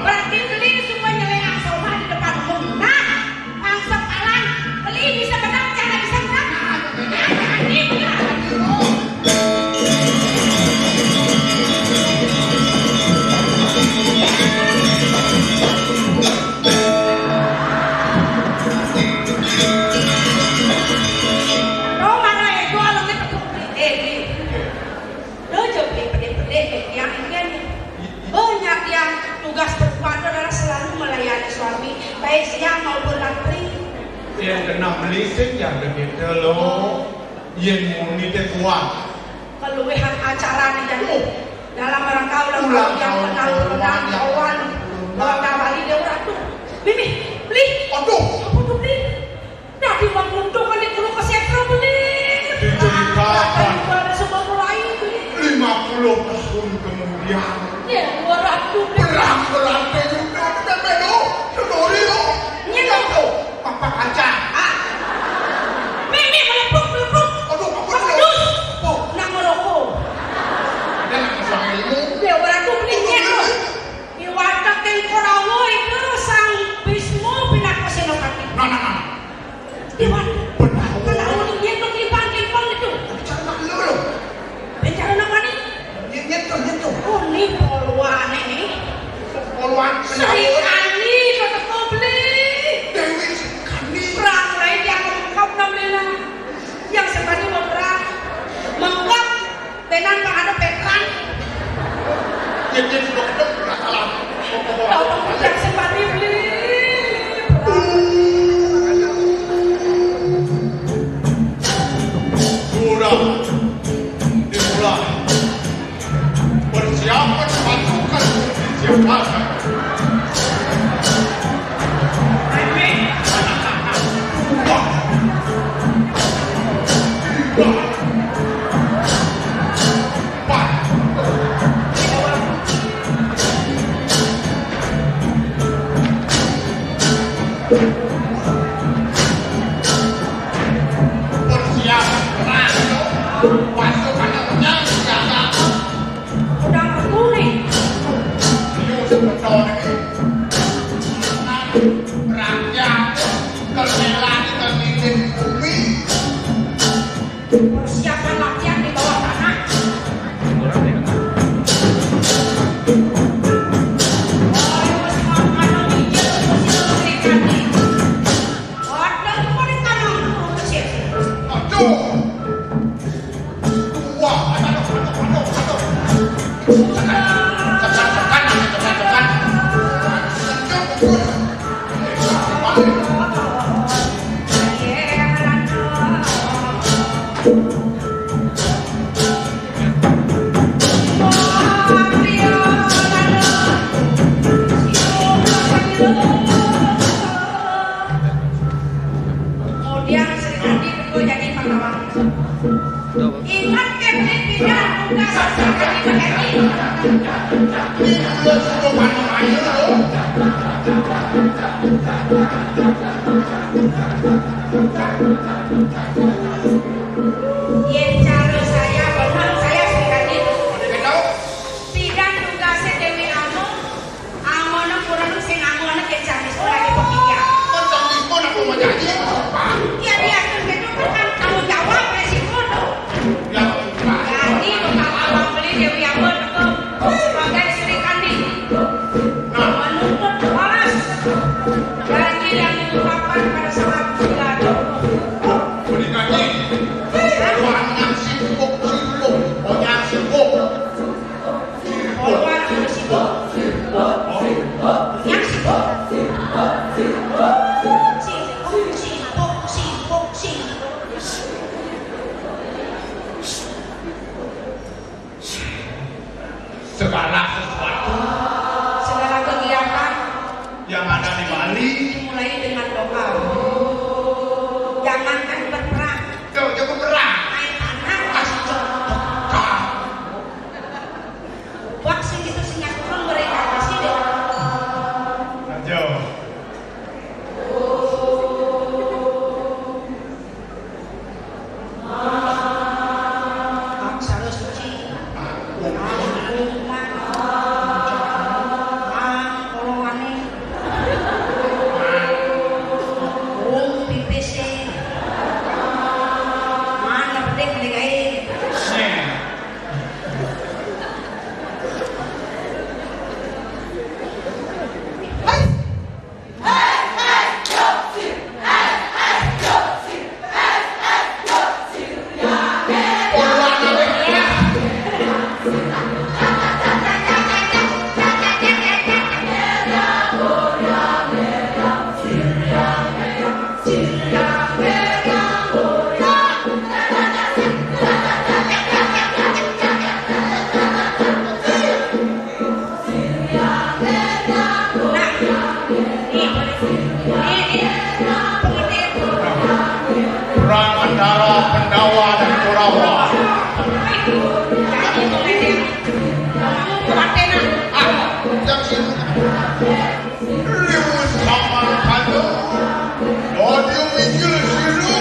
Berarti beli semua nyeleng asoma di depan umum. Nah, angsa palang beli bisa menang, jangan bisa menang. Kau mana ya? Kau alangnya petuk beli. Lo coba beli yang ini. Banyak yang tugas perempuan adalah selalu melayani suami, baik siang maupun rapi. Yang kena melisik yang begitu loh, yang muni kuat. Keluhan acara di jantung dalam rangka ulang tahun yang menang kawan kembali dia ratu. Mimi, beli. Aduh, apa tuh beli? Dah dibangunkan kan di Gunung Kesetro beli. Diceritakan. Ada semua mulai beli. 50 tahun kemudian. Ya, 200 Perang juga dan melu, sedori lo. Nyentuh. Papa kaca. Mimi melepuk. Aduh, apa Pedus. Nak merokok. Dan suami ilmu. Dia orang tu beli nyentuh. Iwatak yang korawo itu sang bismu pindah ke senopati. Nah. Iwatak. Kalau ni nyentuh limpang itu. Bicara dulu. Bicara nama ni. Nyentuh. Oh ni poluan ni. Poluan. Sri Kandi kata kau beli. Dewi Kandi. Perang lain yang mengkap namanya. Yang sebani berperang. Mengkap. Tenan menghadap Petran. Jadi dokter nggak salah. Yang sebani beli. Sudah dimulai. Persiapan pasukan disiapkan. Persiapan perang. Pasukannya senjata. Udah berkuning. Rakyat ternelan terlilit bumi. Persiapan latihan di bawah tanah. Kemudian Sri Kandi itu jadi pahlawan. Ingat Kevin Segala sesuatu, segala kegiatan yang ada di Bali dimulai dengan doa. Jangankan berperang, jangan berperang. main tanah kasih contoh. Vaksin itu Singapura mereka kasih dengan Ajo. aksara suci. Perang antara Pandawa dan Kurawa. Liu sama kado, audio minjul siru.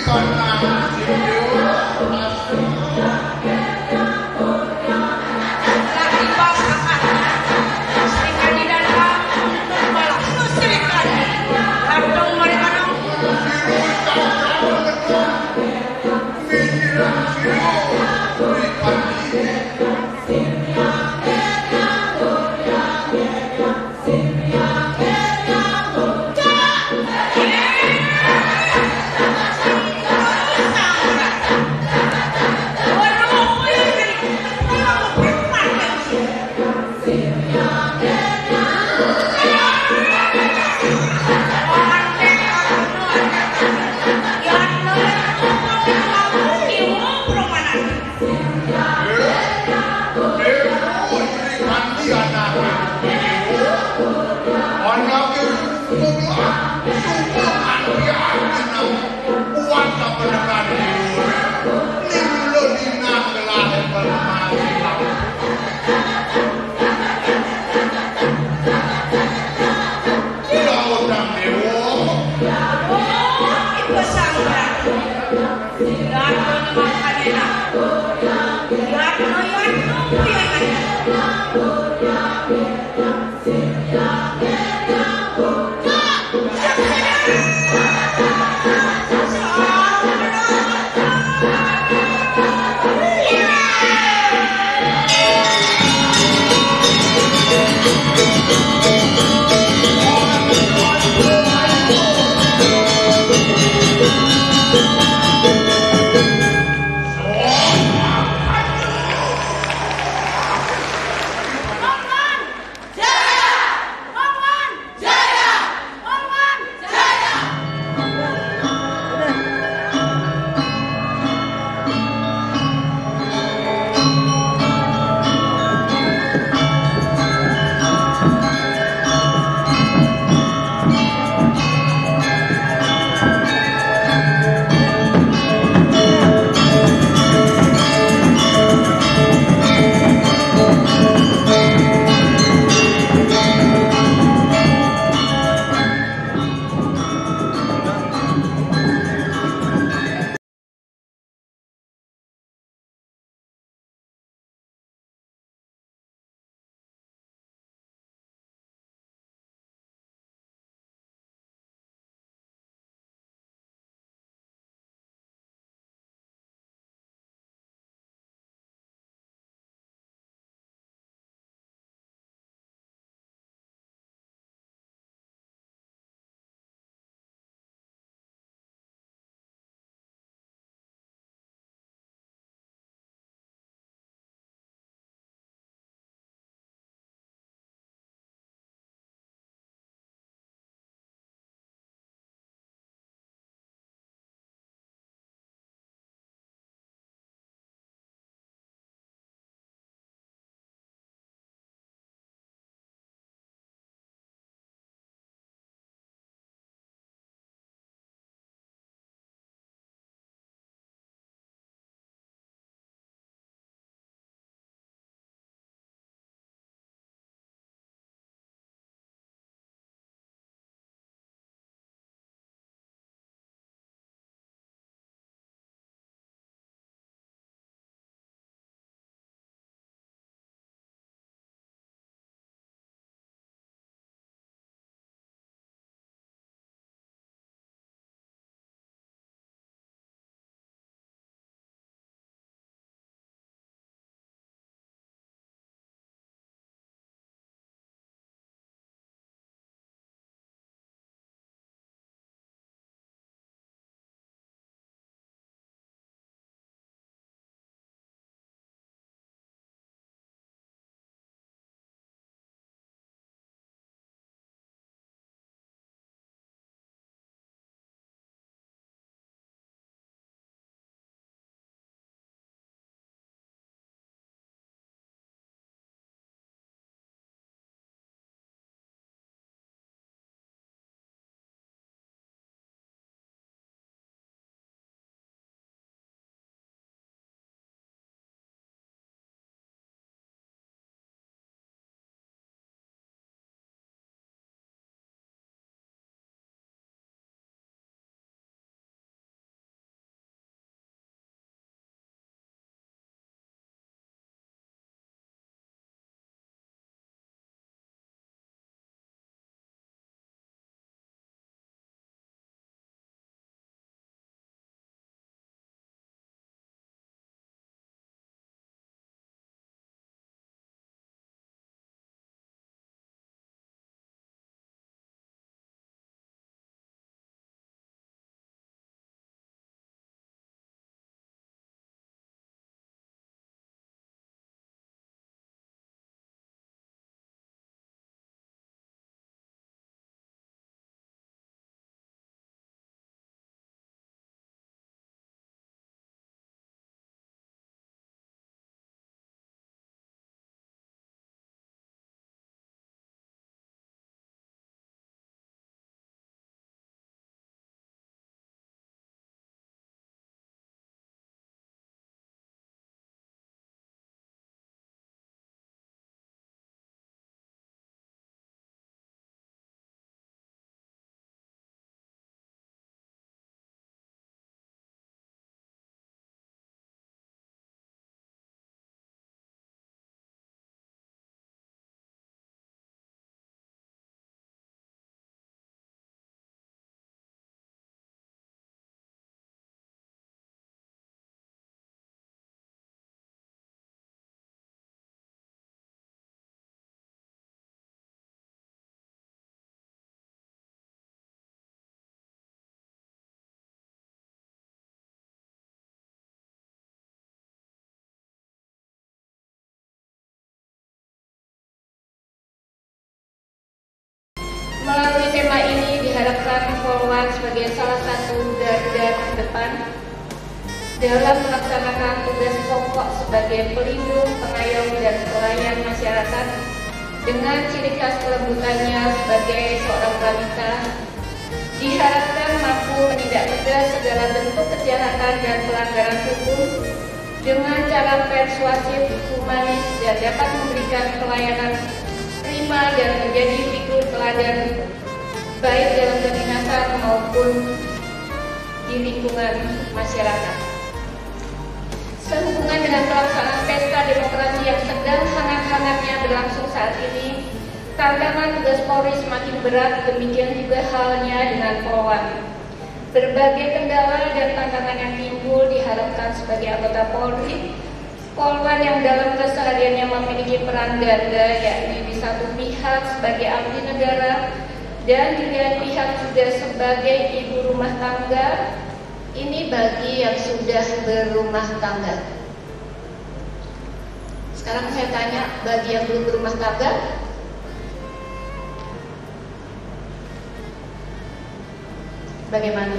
Ikan berperan sebagai salah satu garda terdepan dalam melaksanakan tugas pokok sebagai pelindung, pengayom, dan pelayan masyarakat dengan ciri khas kelembutannya sebagai seorang wanita, diharapkan mampu menindak tegas segala bentuk kejahatan dan pelanggaran hukum dengan cara persuasif, humanis, dan dapat memberikan pelayanan prima dan menjadi figur teladan baik dalam kedinasan maupun di lingkungan masyarakat. Sehubungan dengan pelaksanaan pesta demokrasi yang sedang hangat-hangatnya berlangsung saat ini, tantangan tugas Polri semakin berat, demikian juga halnya dengan Polwan. Berbagai kendala dan tantangan yang timbul diharapkan sebagai anggota Polri, Polwan yang dalam kesehariannya memiliki peran ganda, yakni di satu pihak sebagai abdi negara dan di lain pihak juga sebagai ibu rumah tangga. Ini bagi yang sudah berumah tangga. Sekarang saya tanya, bagi yang belum berumah tangga, bagaimana?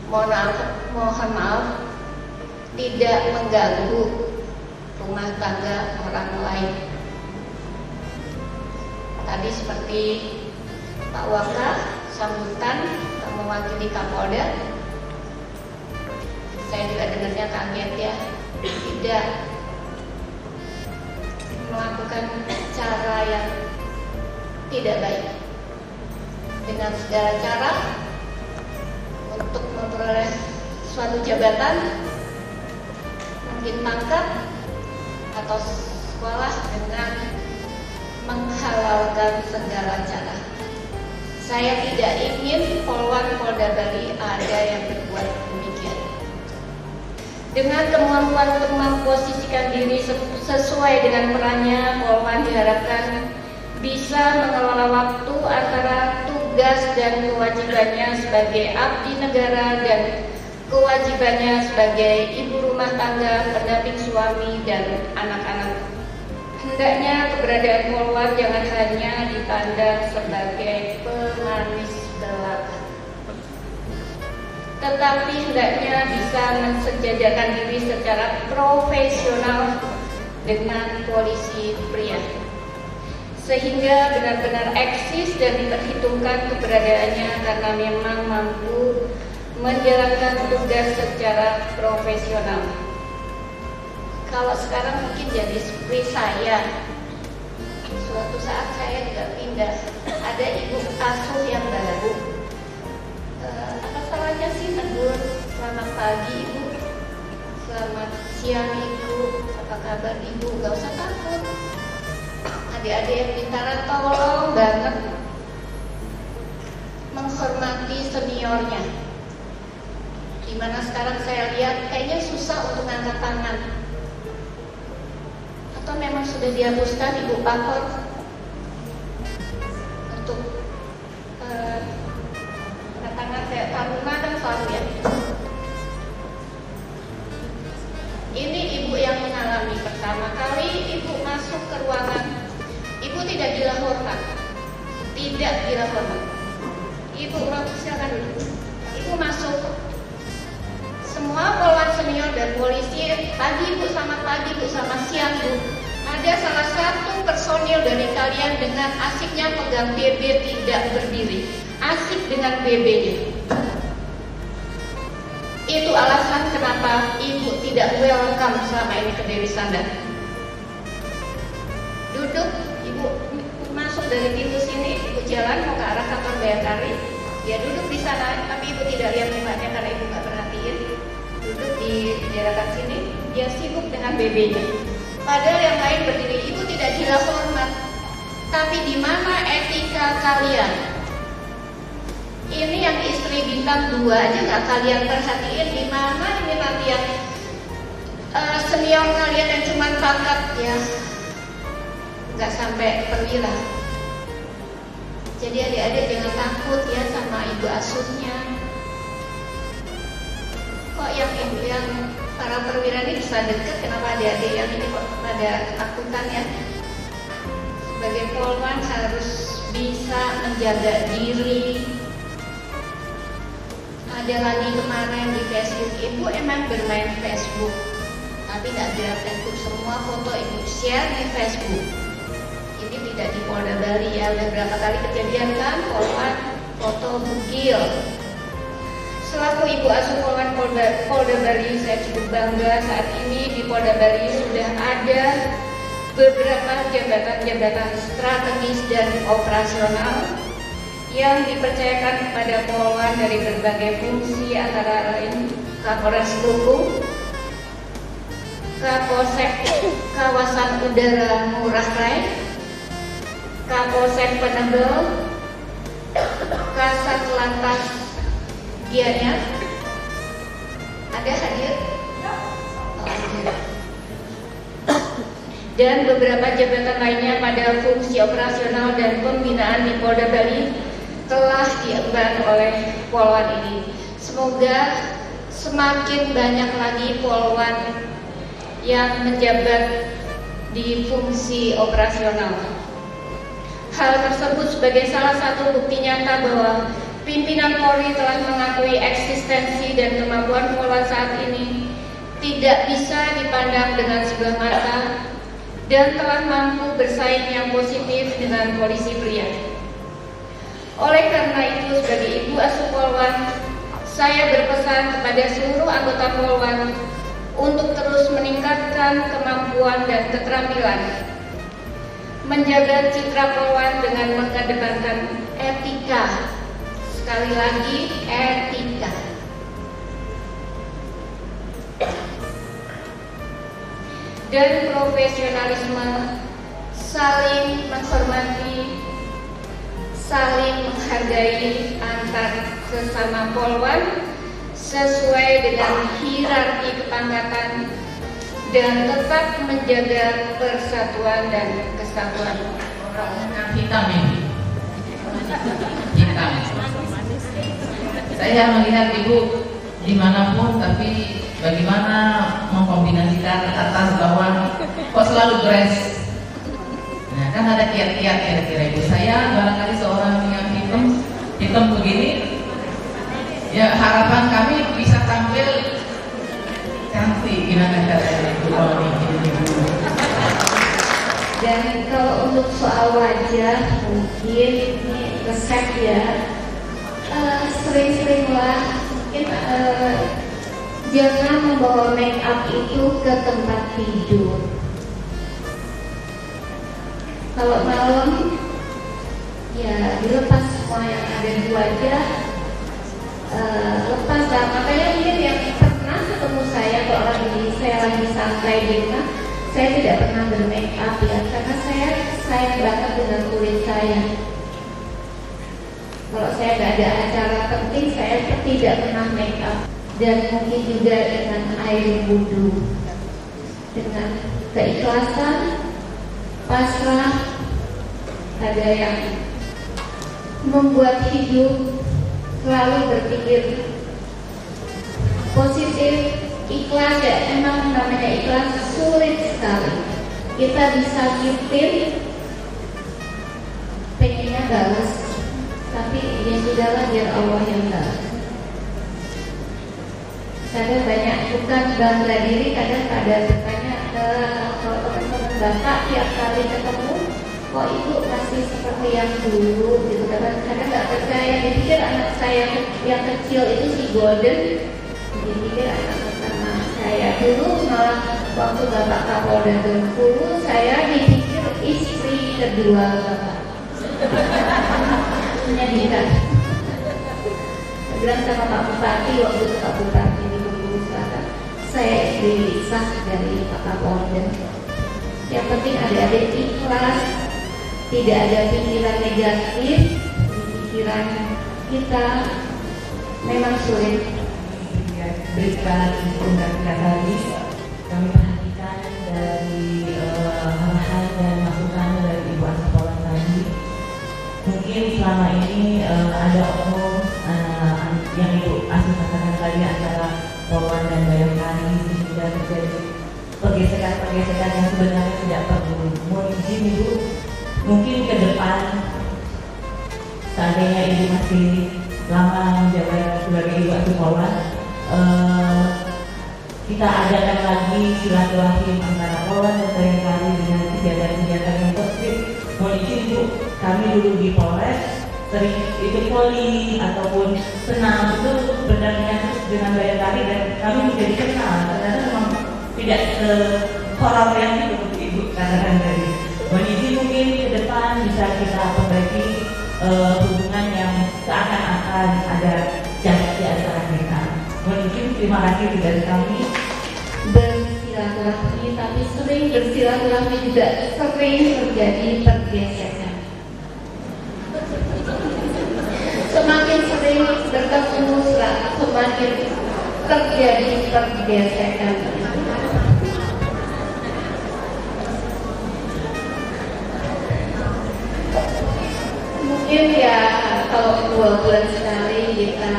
Mohon maaf, tidak mengganggu rumah tangga orang lain. Tadi seperti Pak Waka sambutan mewakili Kapolda, saya juga dengarnya kaget ya, tidak melakukan cara yang tidak baik dengan segala cara untuk memperoleh suatu jabatan, mungkin pangkat atau sekolah, dengan menghalalkan segala cara. Saya tidak ingin Polwan Polda Bali ada yang berbuat demikian. Dengan kemampuan untuk memposisikan diri sesuai dengan perannya, Polwan diharapkan bisa mengelola waktu antara tugas dan kewajibannya sebagai abdi negara dan kewajibannya sebagai ibu rumah tangga, pendamping suami dan anak-anak. Hendaknya keberadaan Polwan jangan hanya dipandang sebagai pemanis belaka, tetapi hendaknya bisa mensejajarkan diri secara profesional dengan polisi pria, sehingga benar-benar eksis dan diperhitungkan keberadaannya karena memang mampu menjalankan tugas secara profesional. Kalau sekarang mungkin jadi seperti saya, suatu saat saya juga pindah, ada ibu asuh yang baru, apa salahnya sih negur, selamat pagi ibu, selamat siang ibu, apa kabar ibu, gak usah takut. Adik-adik yang pintaran tolong banget menghormati seniornya. Dimana sekarang saya lihat kayaknya susah untuk angkat tangan. Atau memang sudah dihapuskan Ibu Pakor untuk tangan kayak taruna kan selalu ya. Ini ibu yang mengalami pertama kali ibu masuk ke ruangan, ibu tidak gila hormat, tidak gila hormat. Ibu silakan dulu. Ibu masuk. Semua polwan senior dan polisi, pagi bu, selamat pagi bu, selamat siang bu. Ada salah satu personil dari kalian dengan asiknya pegang BB tidak berdiri, asik dengan BB-nya. Itu alasan kenapa ibu tidak welcome selama ini ke Dewi Sandar. Duduk, ibu masuk dari pintu sini, ibu jalan mau ke arah kantor Bayangkari. Ya duduk di sana, tapi ibu tidak lihat mukanya karena ibu nggak perhatiin. Duduk di daerah sini, dia sibuk dengan BB-nya. Padahal yang lain berdiri, ibu tidak gila hormat. Tapi di mana etika kalian? Ini yang istri bintang 2 aja nggak kalian perhatiin. Di mana ini nanti yang senior kalian yang cuma pangkat ya nggak sampai perwira. Jadi adik-adik jangan takut ya sama ibu asuhnya. Kok yang para perwira ini bisa deket, kenapa adik-adik yang ini kok pada ketakutan ya? Sebagai polwan harus bisa menjaga diri. Ada lagi kemarin di Facebook, ibu emang bermain Facebook, tapi tidak untuk semua foto ibu share di Facebook. Ini tidak di Polda Bali ya, udah berapa kali kejadian kan, Polwan foto bugil. Selaku ibu asuh Polwan Polda Bali, saya cukup bangga saat ini di Polda Bali sudah ada beberapa jabatan-jabatan strategis dan operasional yang dipercayakan kepada Polwan dari berbagai fungsi, antara lain Kapolres Luku, Kapolsek Kawasan Udara Ngurah Rai, Kapolsek Penebel, Kasat Lantas Gianyar. Ada hadir? Dan beberapa jabatan lainnya pada fungsi operasional dan pembinaan di Polda Bali telah diemban oleh Polwan ini. Semoga semakin banyak lagi Polwan yang menjabat di fungsi operasional. Hal tersebut sebagai salah satu bukti nyata bahwa pimpinan Polri telah mengakui eksistensi dan kemampuan Polwan saat ini tidak bisa dipandang dengan sebelah mata dan telah mampu bersaing yang positif dengan polisi pria. Oleh karena itu, sebagai ibu asuh Polwan, saya berpesan kepada seluruh anggota Polwan untuk terus meningkatkan kemampuan dan keterampilan, menjaga citra Polwan dengan mengedepankan etika. Sekali lagi, etika. Dan profesionalisme, saling menghormati, saling menghargai antar sesama Polwan sesuai dengan hierarki kepangkatan dan tetap menjaga persatuan dan kesatuan. Hitam ini, hitam. Saya melihat ibu dimanapun, tapi bagaimana mengkombinasikan atas bawah, kok selalu dress. Nah, kan ada kiat-kiat kira-kira ibu. Saya barangkali seorang yang hitam begini, ya harapan kami bisa tampil cantik. Gimana caranya ibu kalau ibu? Dan kalau untuk soal wajah, mungkin ini resep ya, sering-seringlah mungkin jangan membawa make up itu ke tempat tidur. Kalau malam ya dilepas semua yang ada di wajah, lepas lah. Makanya mungkin yang pernah ketemu saya, kalau orang ini saya lagi santai di rumah, saya tidak pernah bermake up ya, karena saya sayang banget dengan kulit saya. Kalau saya nggak ada acara penting, saya tidak pernah make up. Dan mungkin juga dengan air wudhu, dengan keikhlasan, pasrah. Ada yang membuat hidup selalu berpikir positif, ikhlas ya. Emang namanya ikhlas sulit sekali. Kita disakitin, pengennya balas, tapi ya sudahlah, biar Allah yang balas. Kadang banyak bukan bangga diri, kadang pada bertanya kalau teman-teman bapak tiap kali ketemu, kok ibu masih seperti yang dulu gitu. Kadang nggak percaya, dipikir anak saya yang kecil itu si Golden, dipikir anak pertama saya. Dulu malah waktu bapak Kapolda Bengkulu, saya dipikir istri kedua bapak. Menyedihkan. Bilang sama Pak Bupati waktu itu, Pak Bupati di Bengkulu Selatan, saya istri sah dari Pak Kapolda. Yang penting adik-adik ikhlas, tidak ada pikiran negatif di pikiran kita. Memang sulit. Berikan ungkapan tadi, kami perhatikan dari hal-hal dan masukan dari Ibu Asuh Polwan tadi. Mungkin selama ini ada oknum yang Ibu Asuh katakan tadi antara Polwan dan Bayangkari, sehingga terjadi pergesekan-pergesekan yang sebenarnya tidak perlu. Mohon izin Ibu, mungkin ke depan seandainya Ibu masih lama menjabat sebagai Ibu Asuh Polwan, kita adakan lagi silaturahim antara Polwan dan Bayangkari dengan kegiatan-kegiatan yang positif. Mohon izin Bu, kami dulu di Polres sering ikut poli ataupun senam itu berdampingan terus dengan Bayangkari dan kami menjadi kenal. Ternyata memang tidak se-horor yang itu Ibu katakan tadi. Mohon izin mungkin ke depan bisa kita perbaiki hubungan yang seakan-akan ada jarak di antara kita. Mohon izin, terima kasih dari kami. Bersilaturahmi, tapi sering bersilaturahmi juga sering terjadi pergesekan. Semakin sering bertemu, semakin terjadi pergesekan. Mungkin ya kalau 2 bulan sekali kita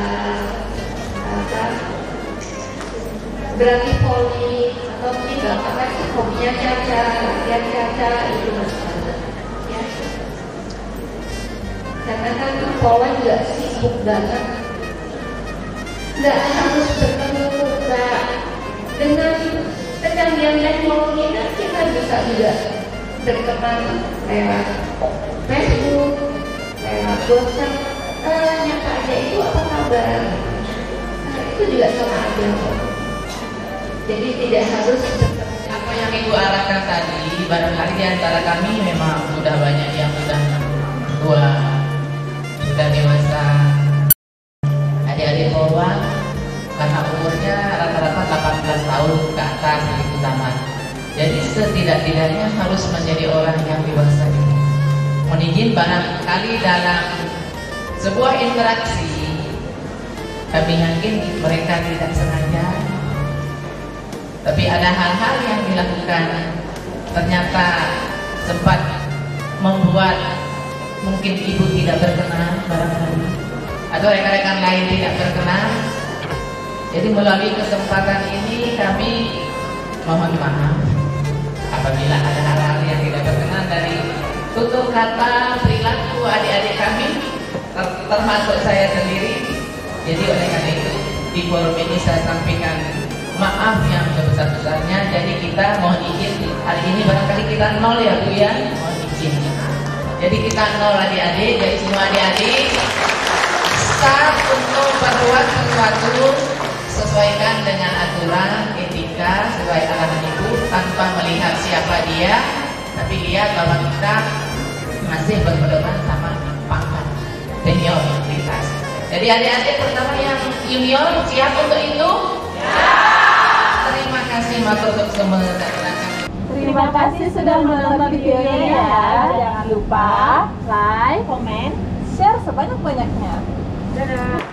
berarti poli atau tidak, karena hobinya caca, latihan caca itu ya. Karena kan Polwan juga sibuk banget, nggak harus bertemu, nggak dengan kecanggihan teknologi kan kita bisa juga berteman lewat Facebook, lewat WhatsApp, nyapa aja itu apa kabar, itu juga sama aja kok. Jadi tidak harus apa yang Ibu arahkan tadi, barangkali di antara kami memang sudah banyak yang sudah tua, sudah dewasa. Adik-adik Polwan karena umurnya rata-rata 18 tahun ke atas itu tamat. Jadi setidak-tidaknya harus menjadi orang yang dewasa. Mohon izin, barangkali dalam sebuah interaksi kami yakin mereka tidak sengaja, tapi ada hal-hal yang dilakukan ternyata sempat membuat mungkin Ibu tidak berkenan barangkali, atau rekan-rekan lain tidak berkenan. Jadi melalui kesempatan ini kami mohon maaf apabila ada hal-hal yang tidak berkenan dari tutur kata perilaku adik-adik kami, termasuk saya sendiri. Jadi oleh karena itu di forum ini saya sampaikan maaf yang sebesar-besarnya. Jadi kita mohon izin, hari ini barangkali kita nol ya Bu ya, mohon izin. Jadi kita nol adik-adik, jadi semua adik-adik start untuk berbuat sesuatu sesuaikan dengan aturan etika sesuai arahan Ibu, tanpa melihat siapa dia, tapi lihat bahwa kita masih berpedoman sama pangkat senioritas. Jadi adik-adik pertama yang junior siap untuk itu? Terima kasih matur semua. Terima kasih sudah menonton videonya ya. Jangan lupa like, komen, share sebanyak-banyaknya. Dadah.